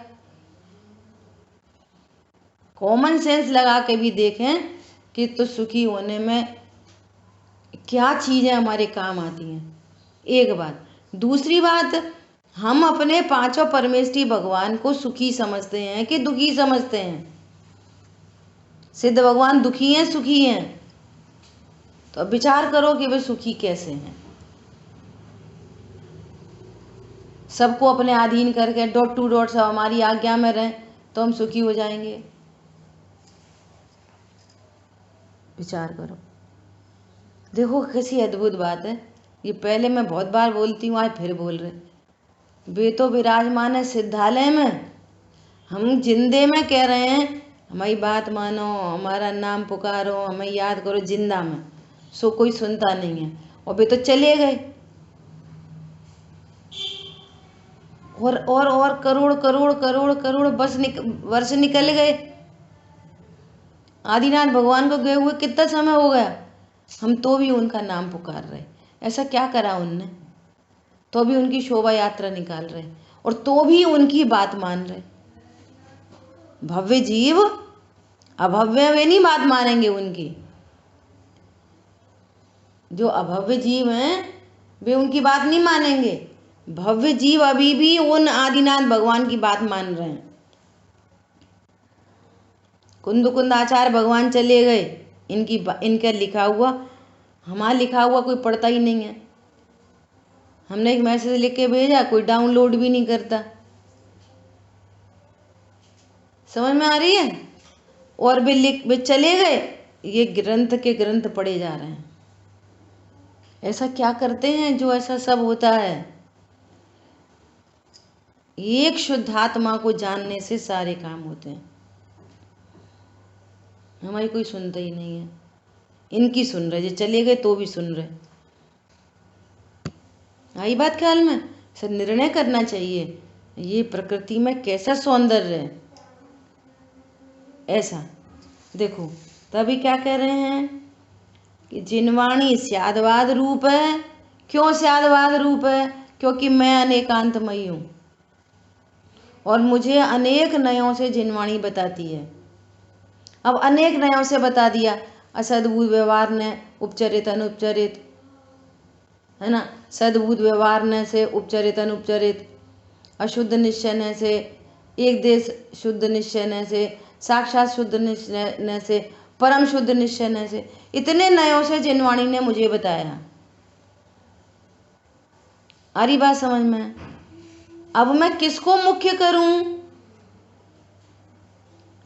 Speaker 1: कॉमन सेंस लगा के भी देखें कि तो सुखी होने में क्या चीजें हमारे काम आती हैं। एक बात। दूसरी बात, हम अपने 5 परमेष्ठी भगवान को सुखी समझते हैं कि दुखी समझते हैं? सिद्ध भगवान दुखी हैं सुखी हैं? तो अब विचार करो कि वे सुखी कैसे हैं। सबको अपने अधीन करके डॉट टू डॉट सब हमारी आज्ञा में रहें तो हम सुखी हो जाएंगे। विचार करो। देखो कैसी अद्भुत बात है। ये पहले मैं बहुत बार बोलती हूँ, आज फिर बोल रहे। वे तो विराजमान है सिद्धालय में, हम जिंदे में कह रहे हैं हमारी बात मानो, हमारा नाम पुकारो, हमें याद करो जिंदा में, सो कोई सुनता नहीं है। और वे तो चले गए और करोड़ करोड़ करोड़ करोड़ वर्ष निकल गए। आदिनाथ भगवान को गए हुए कितना समय हो गया, हम तो भी उनका नाम पुकार रहे। ऐसा क्या करा उनने? तो भी उनकी शोभा यात्रा निकाल रहे और तो भी उनकी बात मान रहे। भव्य जीव अभव्य वे नहीं बात मानेंगे उनकी। जो अभव्य जीव हैं वे उनकी बात नहीं मानेंगे। भव्य जीव अभी भी उन आदिनाथ भगवान की बात मान रहे हैं। कुंद आचार्य भगवान चले गए, इनका लिखा हुआ, हमारा लिखा हुआ कोई पढ़ता ही नहीं है। हमने एक मैसेज लिख के भेजा, कोई डाउनलोड भी नहीं करता। समझ में आ रही है? और वे चले गए, ये ग्रंथ के ग्रंथ पढ़े जा रहे हैं। ऐसा क्या करते हैं जो ऐसा सब होता है? एक शुद्ध आत्मा को जानने से सारे काम होते हैं। हमारी कोई सुनता ही नहीं है। इनकी सुन रहे, जो चले गए तो भी सुन रहे। आई बात ख्याल में? सर निर्णय करना चाहिए ये प्रकृति में कैसा सौंदर्य है, ऐसा देखो। तभी क्या कह रहे हैं कि जिनवाणी स्यादवाद रूप है। क्यों स्यादवाद रूप है? क्योंकि मैं अनेकांतमयी हूँ और मुझे अनेक नयों से जिनवाणी बताती है। अब अनेक नयों से बता दिया, असद्भुत व्यवहार ने उपचरित अनुपचरित, है ना, सद्भुत व्यवहार न से उपचरित अनुपचरित, अशुद्ध निश्चय न से, एक देश शुद्ध निश्चय न से, साक्षात शुद्ध निश्चय न से, परम शुद्ध निश्चय न से, इतने नयों से जिनवाणी ने मुझे बताया। आ रही बात समझ में? अब मैं किसको मुख्य करूं?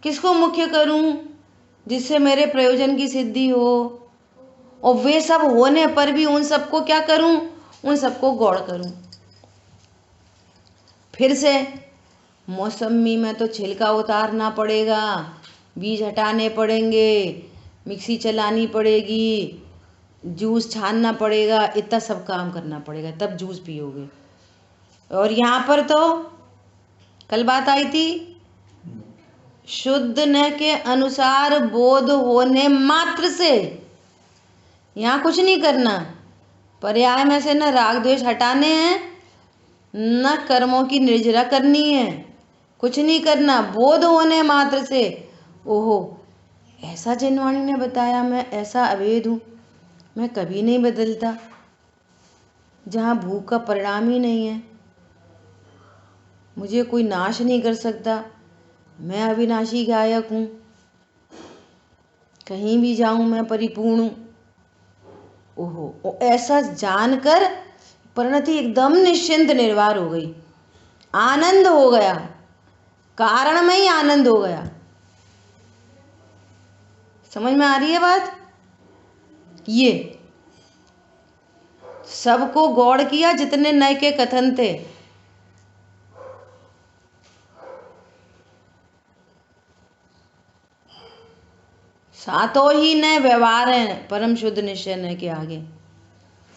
Speaker 1: किसको मुख्य करूं जिससे मेरे प्रयोजन की सिद्धि हो? और वे सब होने पर भी उन सबको क्या करूं? उन सबको गौड़ करूं। फिर से मौसमी में तो छिलका उतारना पड़ेगा, बीज हटाने पड़ेंगे, मिक्सी चलानी पड़ेगी, जूस छानना पड़ेगा, इतना सब काम करना पड़ेगा, तब जूस पियोगे। और यहाँ पर तो कल बात आई थी, शुद्ध न के अनुसार बोध होने मात्र से, यहाँ कुछ नहीं करना, पर्याय में से न राग द्वेष हटाने हैं, न कर्मों की निर्जरा करनी है, कुछ नहीं करना, बोध होने मात्र से ओहो ऐसा जिनवाणी ने बताया, मैं ऐसा अभेद हूँ, मैं कभी नहीं बदलता, जहाँ भूख का परिणाम ही नहीं है, मुझे कोई नाश नहीं कर सकता, मैं अविनाशी गायक हूँ, कहीं भी जाऊँ मैं परिपूर्ण हूँ। ओहो, ऐसा जानकर परिणति एकदम निश्चिंत निर्वार हो गई, आनंद हो गया, कारण में ही आनंद हो गया। समझ में आ रही है बात? ये सबको गौड़ किया जितने नए के कथन थे। सातों ही नए व्यवहार हैं परम शुद्ध निश्चय नए के आगे,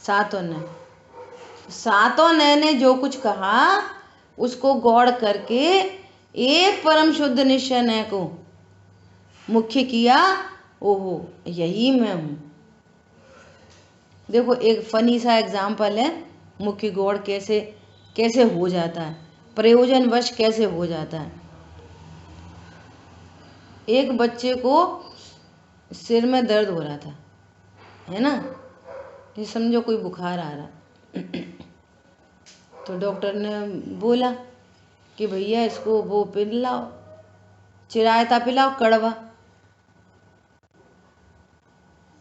Speaker 1: सातों नए, सातों नए ने जो कुछ कहा उसको गौड़ करके एक परम शुद्ध निश्चय नए को मुख्य किया। ओहो यही मैं हूँ। देखो एक फनी सा एग्जाम्पल है, मुख्य गौड़ कैसे कैसे हो जाता है, प्रयोजन वश कैसे हो जाता है। एक बच्चे को सिर में दर्द हो रहा था, है ना, ये समझो कोई बुखार आ रहा तो डॉक्टर ने बोला कि भैया इसको वो पिलाओ, चिरायता पिलाओ, कड़वा।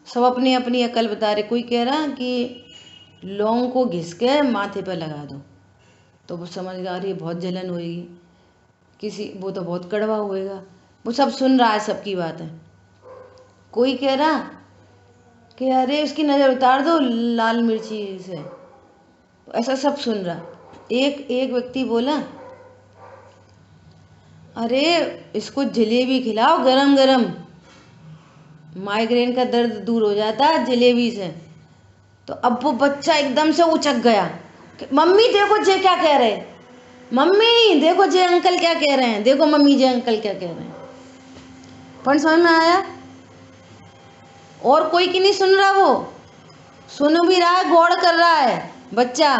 Speaker 1: सब अपनी अपनी अकल बता रहे। कोई कह रहा कि लौंग को घिस के माथे पर लगा दो, तो वो समझ आ रही है बहुत जलन होएगी, किसी वो तो बहुत कड़वा होएगा, वो सब सुन रहा है, सबकी बात है। कोई कह रहा कि अरे उसकी नज़र उतार दो लाल मिर्ची से, ऐसा सब सुन रहा। एक व्यक्ति बोला अरे इसको जलेबी खिलाओ गरम गरम, माइग्रेन का दर्द दूर हो जाता है जलेबी से। तो अब वो बच्चा एकदम से उचक गया, मम्मी देखो जे क्या कह रहे, मम्मी देखो जे अंकल क्या कह रहे हैं, देखो मम्मी जे अंकल क्या कह रहे हैं। पर समझ में आया? और कोई की नहीं सुन रहा, वो सुन भी रहा है, गौड़ कर रहा है बच्चा।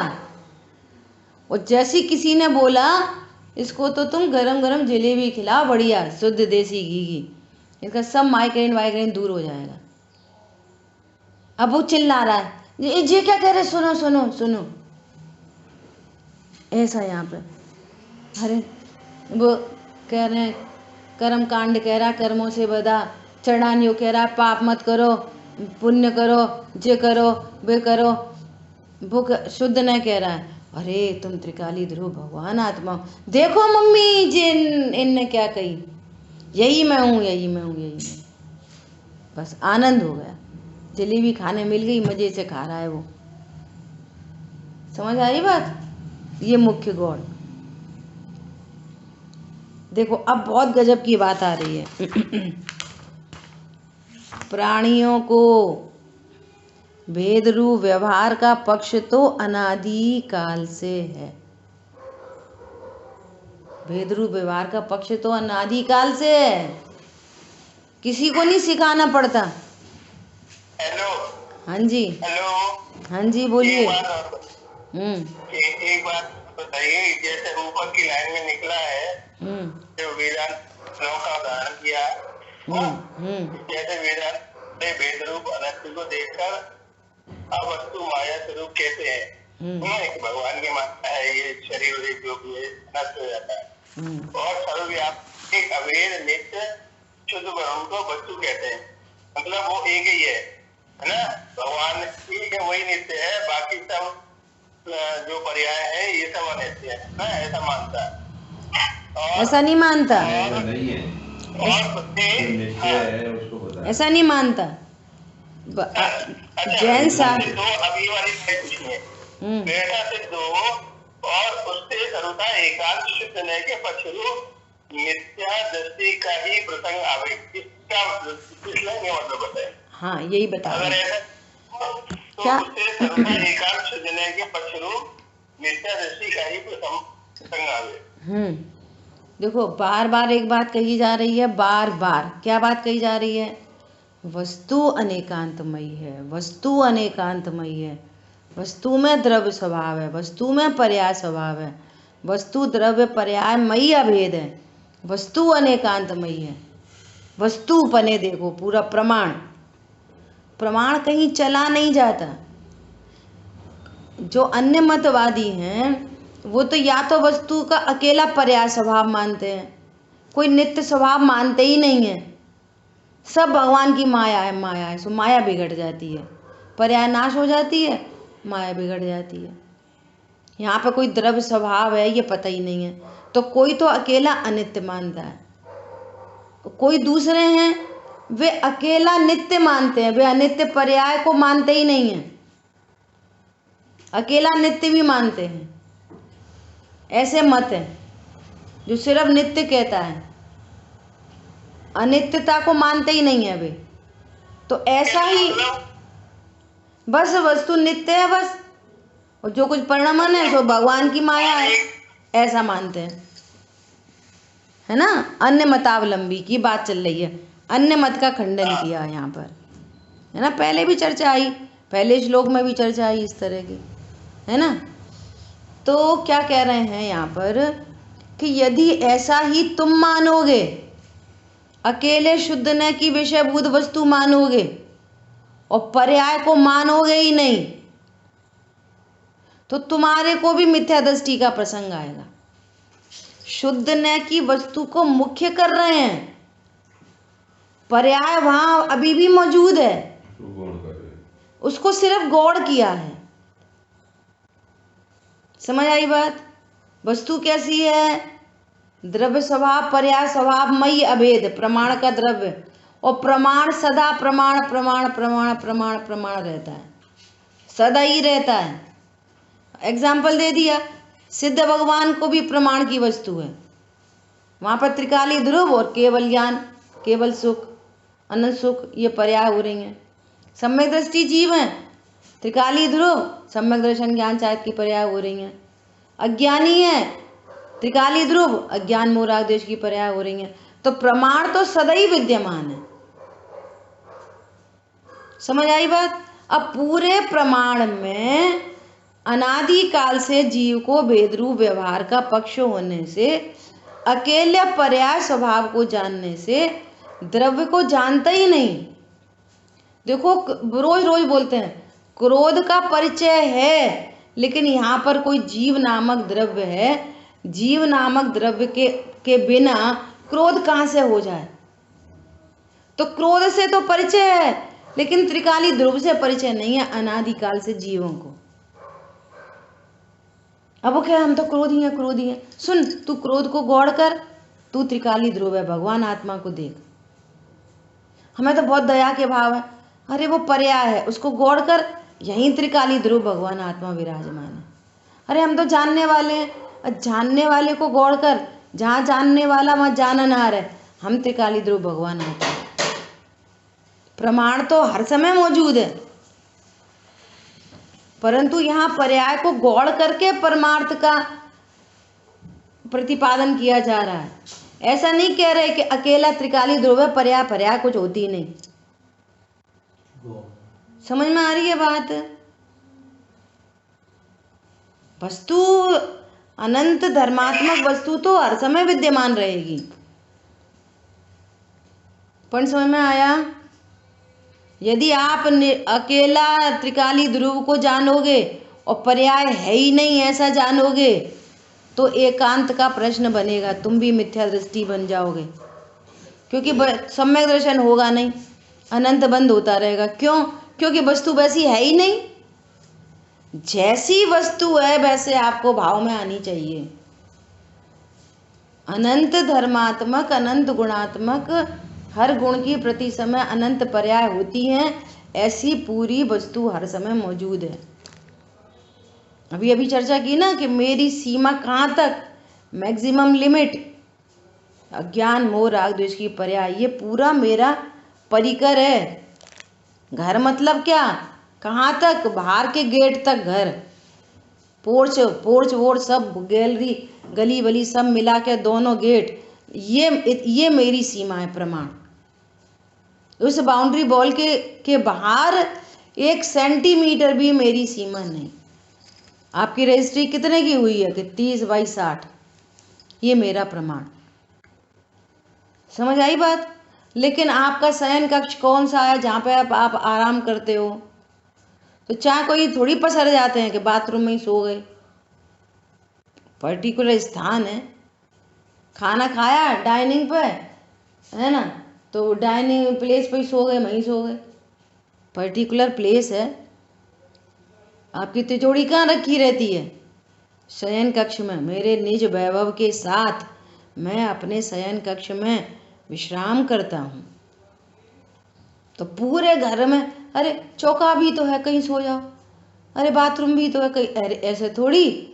Speaker 1: और जैसी किसी ने बोला इसको तो तुम गरम गरम जलेबी खिलाओ बढ़िया शुद्ध देसी घी की, इसका सब माइग्रेन वाइग्रेन दूर हो जाएगा। अब वो चिल्ला रहा है ये क्या कह रहे, सुनो सुनो सुनो, ऐसा यहाँ पे। अरे वो कह रहे हैं कर्म कांड कह रहा, कर्मों से बधा, चढ़ानियों कह रहा पाप मत करो, पुण्य करो, जे करो वे करो, वो शुद्ध न कह रहा है। अरे तुम त्रिकाली ध्रुव भगवान आत्मा, देखो मम्मी जी इनने क्या कही, यही मैं हूँ, यही मैं हूँ, यही मैं। बस आनंद हो गया, जलेबी खाने मिल गई, मजे से खा रहा है वो। समझ आई बात? ये मुख्य गौड़। देखो अब बहुत गजब की बात आ रही है। प्राणियों को भेद रूप व्यवहार का पक्ष तो अनादि काल से है। भेद रूप व्यवहार का पक्ष तो अनादि काल से है, किसी को नहीं सिखाना पड़ता।
Speaker 2: हेलो।
Speaker 1: हाँ जी।
Speaker 2: हेलो।
Speaker 1: हाँ जी बोलिए।
Speaker 2: एक बात बताइए, जैसे ऊपर की लाइन में निकला है जो वेदांत का उदाहरण किया, जैसे वेदांत ने भेद रूप अनंत को देखकर अवस्तु माया स्वरूप कहते हैं, भगवान की माया है, ये शरीर जो भी है नष्ट हो जाता है, और सर्वव्यापी अवेद नित्य शुद्ध ब्रह्म को वस्तु कहते हैं। मतलब वो एक ही है ना, भगवान एक है, वही नित्य है, बाकी सब जो पर्याय है ये सब अनित्य है ना, ऐसा मानता है।
Speaker 1: ऐसा नहीं मानता,
Speaker 3: नहीं है,
Speaker 1: ऐसा नहीं मानता। जैन साहब
Speaker 2: तो अभी वाली पूछनी है, बेटा सिद्ध हो और उससे सर्वथा एकांत शुद्ध न के पक्षरूप मिथ्या दृष्टि का ही प्रसंग आवे, इसका मतलब बताए।
Speaker 1: हाँ यही बता
Speaker 2: अगर ऐसा तो
Speaker 1: क्या
Speaker 2: उससे सर्वथा एकांत शुद्ध न के पक्षरूप मिथ्या दृष्टि का ही प्रसंग आवे।
Speaker 1: देखो बार बार एक बात कही जा रही है, बार बार क्या बात कही जा रही है? वस्तु अनेकांतमयी है, वस्तु अनेकांतमयी है, वस्तु में द्रव्य स्वभाव है, वस्तु में पर्याय स्वभाव है, वस्तु द्रव्य पर्यायमयी अभेद है, वस्तु अनेकांतमयी है। वस्तु पने देखो पूरा प्रमाण, प्रमाण कहीं चला नहीं जाता। जो अन्य मतवादी हैं वो तो या तो वस्तु का अकेला पर्याय स्वभाव मानते हैं, कोई नित्य स्वभाव मानते ही नहीं है, सब भगवान की माया है, माया है, सो माया बिगड़ जाती है, पर्याय नाश हो जाती है, माया बिगड़ जाती है। यहाँ पे कोई द्रव्य स्वभाव है ये पता ही नहीं है, तो कोई तो अकेला अनित्य मानता है, कोई दूसरे हैं वे अकेला नित्य मानते हैं, वे अनित्य पर्याय को मानते ही नहीं है, अकेला नित्य भी मानते हैं। ऐसे मत है जो सिर्फ नित्य कहता है, अनित्यता को मानते ही नहीं है वे। तो ऐसा ही बस वस्तु नित्य है बस, और जो कुछ परिणामन है सो भगवान की माया है, ऐसा मानते हैं, है ना। अन्य मतावलंबी की बात चल रही है, अन्य मत का खंडन किया यहाँ पर, है ना। पहले भी चर्चा आई, पहले श्लोक में भी चर्चा आई इस तरह की, है ना। तो क्या कह रहे हैं यहाँ पर कि यदि ऐसा ही तुम मानोगे, अकेले शुद्ध न की विषयभूत वस्तु मानोगे और पर्याय को मानोगे ही नहीं, तो तुम्हारे को भी मिथ्या दृष्टि का प्रसंग आएगा। शुद्ध न की वस्तु को मुख्य कर रहे हैं, पर्याय वहां अभी भी मौजूद है, उसको सिर्फ गौड़ किया है। समझ आई बात? वस्तु कैसी है? द्रव्य स्वभाव पर्याय स्वभाव मई अभेद, प्रमाण का द्रव्य, और प्रमाण सदा प्रमाण प्रमाण प्रमाण प्रमाण प्रमाण रहता है, सदा ही रहता है। एग्जाम्पल दे दिया, सिद्ध भगवान को भी प्रमाण की वस्तु है, वहाँ पर त्रिकाली ध्रुव और केवल ज्ञान, केवल सुख, अनंत सुख, ये पर्याय हो रही हैं। सम्यक दृष्टि जीव हैं, त्रिकाली ध्रुव, सम्यक दर्शन ज्ञान चाहत की पर्याय हो रही हैं। अज्ञानी है, त्रिकाली ध्रुव, अज्ञान मोह राग द्वेष की पर्याय हो रही हैं। तो प्रमाण तो सदा ही विद्यमान है। समझ आई बात? अब पूरे प्रमाण में अनादि काल से जीव को भेद रूप व्यवहार का पक्ष होने से, अकेले पर्याय स्वभाव को जानने से द्रव्य को जानता ही नहीं। देखो रोज रोज बोलते हैं क्रोध का परिचय है, लेकिन यहाँ पर कोई जीव नामक द्रव्य है, जीव नामक द्रव्य के बिना क्रोध कहाँ से हो जाए? तो क्रोध से तो परिचय है, लेकिन त्रिकाली ध्रुव से परिचय नहीं है अनादिकाल से जीवों को। अब वो क्या हम तो क्रोधी हैं, क्रोधी हैं। सुन, तू क्रोध को गौड़ कर, तू त्रिकाली ध्रुव है, भगवान आत्मा को देख। हमें तो बहुत दया के भाव है, अरे वो पर्याय है, उसको गौड़ कर, यहीं त्रिकाली ध्रुव भगवान आत्मा विराजमान है। अरे हम तो जानने वाले हैं, जानने वाले को गौड़ कर, जहाँ जानने वाला वहाँ जाननहार है, हम त्रिकाली ध्रुव भगवान आत्मा। प्रमाण तो हर समय मौजूद है, परंतु यहाँ पर्याय को गौड़ करके परमार्थ का प्रतिपादन किया जा रहा है। ऐसा नहीं कह रहे कि अकेला त्रिकाली ध्रुव है, पर्याय पर्याय कुछ होती नहीं। समझ में आ रही है बात? वस्तु अनंत धर्मात्मक वस्तु तो हर समय विद्यमान रहेगी। पण समझ में आया? यदि आप अकेला त्रिकाली ध्रुव को जानोगे और पर्याय है ही नहीं ऐसा जानोगे तो एकांत का प्रश्न बनेगा, तुम भी मिथ्या दृष्टि बन जाओगे, क्योंकि सम्यक दर्शन होगा नहीं, अनंत बंद होता रहेगा। क्यों? क्योंकि वस्तु वैसी है ही नहीं। जैसी वस्तु है वैसे आपको भाव में आनी चाहिए। अनंत धर्मात्मक, अनंत गुणात्मक, हर गुण की प्रति समय अनंत पर्याय होती हैं, ऐसी पूरी वस्तु हर समय मौजूद है। अभी अभी चर्चा की ना कि मेरी सीमा कहाँ तक, मैक्सिमम लिमिट, अज्ञान मोह राग द्वेष की पर्याय, ये पूरा मेरा परिकर है। घर मतलब क्या, कहाँ तक, बाहर के गेट तक घर, पोर्च वोर्च सब, गैलरी गली वली सब मिला के दोनों गेट, ये मेरी सीमा है प्रमाण। उस बाउंड्री वॉल के बाहर 1 सेंटीमीटर भी मेरी सीमा नहीं। आपकी रजिस्ट्री कितने की हुई है कि 30/60, ये मेरा प्रमाण। समझ आई बात? लेकिन आपका शयन कक्ष कौन सा है जहाँ पे आप आराम करते हो? तो चाहे कोई थोड़ी पसर जाते हैं कि बाथरूम में ही सो गए, पर्टिकुलर स्थान है। खाना खाया डाइनिंग पे, है ना, तो डाइनिंग प्लेस पे ही सो गए, वहीं सो गए, पर्टिकुलर प्लेस है। आपकी तिजोरी कहाँ रखी रहती है? शयन कक्ष में। मेरे निज वैभव के साथ मैं अपने शयन कक्ष में विश्राम करता हूँ। तो पूरे घर में, अरे चौका भी तो है, कहीं सो जाओ, अरे बाथरूम भी तो है कहीं, अरे ऐसे थोड़ी।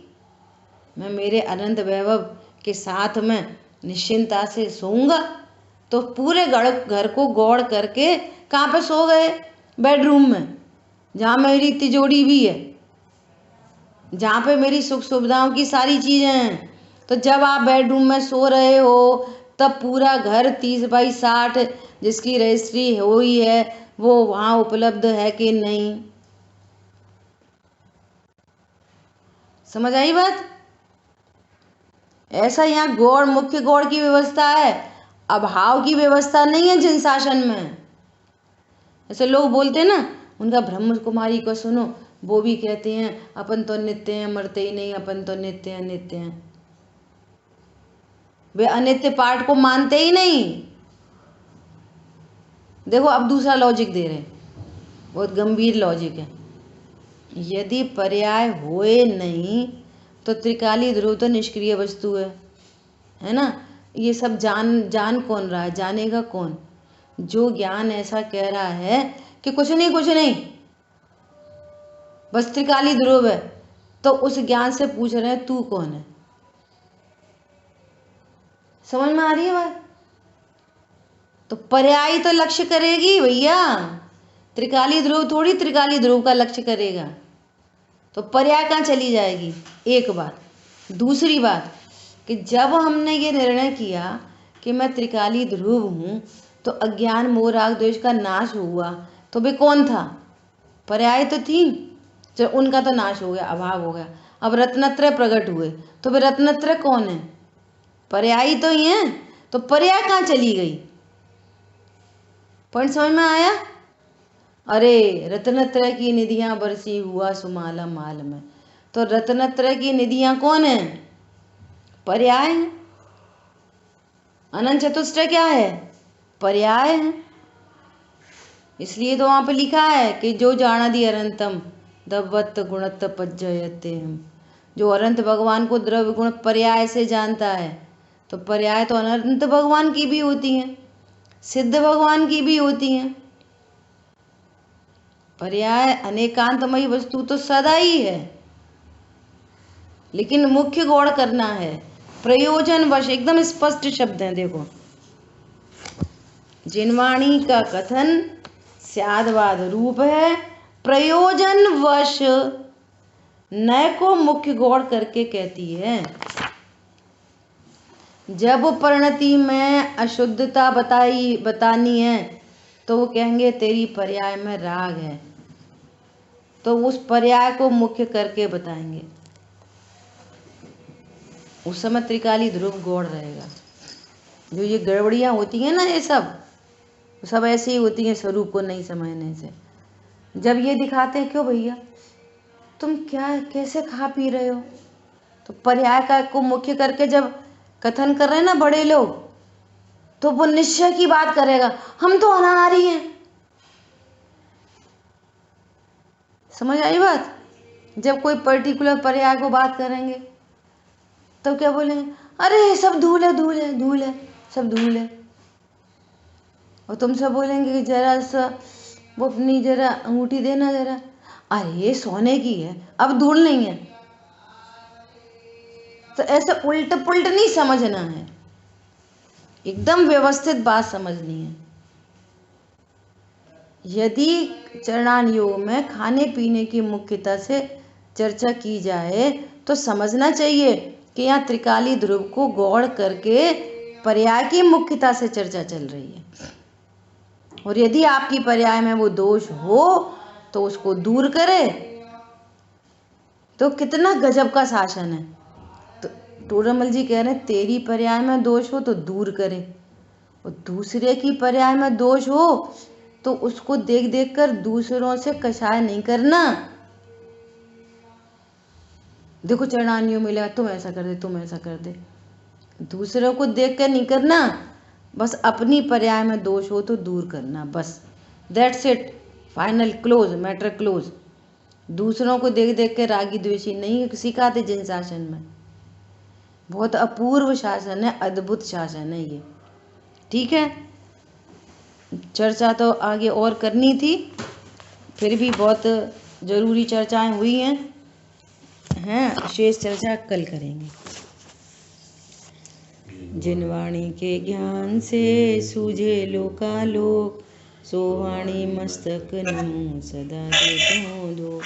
Speaker 1: मैं मेरे अनंत वैभव के साथ में निश्चिंता से सोऊंगा। तो पूरे घर को गौड़ करके कहाँ पे सो गए? बेडरूम में, जहाँ मेरी तिजोरी भी है, जहाँ पे मेरी सुख सुविधाओं की सारी चीज़ें हैं। तो जब आप बेडरूम में सो रहे हो तब पूरा घर 30/60 जिसकी रजिस्ट्री हुई है वो वहाँ उपलब्ध है कि नहीं? समझ आई बात? ऐसा यहाँ गौड़, मुख्य गौड़ की व्यवस्था है, अभाव की व्यवस्था नहीं है जिन शासन में। ऐसे लोग बोलते हैं ना, उनका ब्रह्म कुमारी को सुनो, वो भी कहते हैं अपन तो नित्य हैं, मरते ही नहीं, अपन तो नित्य हैं, नित्य हैं। वे अनित्य पाठ को मानते ही नहीं। देखो अब दूसरा लॉजिक दे रहे, बहुत गंभीर लॉजिक है। यदि पर्याय होए नहीं तो त्रिकाली ध्रुव तो निष्क्रिय वस्तु है ना। ये सब जान कौन रहा है? जानेगा कौन? जो ज्ञान ऐसा कह रहा है कि कुछ नहीं बस त्रिकाली ध्रुव है, तो उस ज्ञान से पूछ रहे हैं तू कौन है? समझ में आ रही है बात? तो पर्याय तो लक्ष्य करेगी भैया, त्रिकाली ध्रुव थोड़ी त्रिकाली ध्रुव का लक्ष्य करेगा। तो पर्याय कहाँ चली जाएगी? एक बात। दूसरी बात कि जब हमने ये निर्णय किया कि मैं त्रिकाली ध्रुव हूँ तो अज्ञान मोह राग द्वेष का नाश हुआ, तो वे कौन था? पर्याय तो थी, जो उनका तो नाश हो गया, अभाव हो गया। अब रत्नत्रय प्रकट हुए, तो वे रत्नत्रय कौन है? पर्यायी तो ही है। तो पर्याय कहाँ चली गई? पॉइंट समझ में आया? अरे रत्नत्रय की निधियां बरसी हुआ सुमाला माल में, तो रत्नत्रय की निधियां कौन है? पर्याय है। अनंत चतुष्टय क्या है? पर्याय है। इसलिए तो वहां पे लिखा है कि जो जानादि अनंतम दवत्त गुणत्त पज्जयते हम, जो अनंत भगवान को द्रव्य गुण पर्याय से जानता है। तो पर्याय तो अनंत भगवान की भी होती हैं, सिद्ध भगवान की भी होती हैं। पर्याय अनेकांतमयी वस्तु तो सदा ही है, लेकिन मुख्य गौड़ करना है प्रयोजन वश। एकदम स्पष्ट शब्द हैं, देखो। जिनवाणी का कथन स्यादवाद रूप है, प्रयोजन वश नय को मुख्य गौड़ करके कहती है। जब परिणति में अशुद्धता बतानी है तो वो कहेंगे तेरी पर्याय में राग है, तो उस पर्याय को मुख्य करके बताएंगे। उस समय त्रिकाली ध्रुव गौड़ रहेगा। जो ये गड़बड़ियाँ होती हैं ना, ये सब ऐसी ही होती हैं स्वरूप को नहीं समझने से। जब ये दिखाते हैं क्यों भैया तुम क्या कैसे खा पी रहे हो, तो पर्याय का को मुख्य करके जब कथन कर रहे हैं ना बड़े लोग, तो वो निश्चय की बात करेगा, हम तो अनाहारी हैं। समझ आई बात? जब कोई पर्टिकुलर पर्याय को बात करेंगे तो क्या बोलेंगे, अरे सब धूल है धूल है धूल है, सब धूल है। और तुमसे बोलेंगे कि जरा सा वो अपनी जरा अंगूठी देना जरा, अरे ये सोने की है, अब धूल नहीं है। तो ऐसे उल्ट पुल्ट नहीं समझना है, एकदम व्यवस्थित बात समझनी है। यदि चरणान योग में खाने पीने की मुख्यता से चर्चा की जाए तो समझना चाहिए कि यहाँ त्रिकाली ध्रुव को गौड़ करके पर्याय की मुख्यता से चर्चा चल रही है। और यदि आपकी पर्याय में वो दोष हो तो उसको दूर करे, तो कितना गजब का शासन है। तो टोडरमल जी कह रहे हैं तेरी पर्याय में दोष हो तो दूर करे, और दूसरे की पर्याय में दोष हो तो उसको देख देख कर दूसरों से कषाय नहीं करना। देखो चरणानियों मिला, तुम ऐसा कर दे तुम ऐसा कर दे, दूसरों को देख कर नहीं करना, बस अपनी पर्याय में दोष हो तो दूर करना, बस that's it, final close, matter close. दूसरों को देख देख के रागी द्वेषी नहीं सिखाते जिन शासन में। बहुत अपूर्व शासन है, अद्भुत शासन है ये। ठीक है, चर्चा तो आगे और करनी थी, फिर भी बहुत ज़रूरी चर्चाएं हुई हैं, शेष चर्चा कल करेंगे। जिन वाणी के ज्ञान से सूझे लोकालोक, सो वाणी मस्तक नमो सदा देतो दो।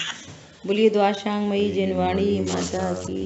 Speaker 1: बोलिए द्वाशांग मई जिनवाणी माता की।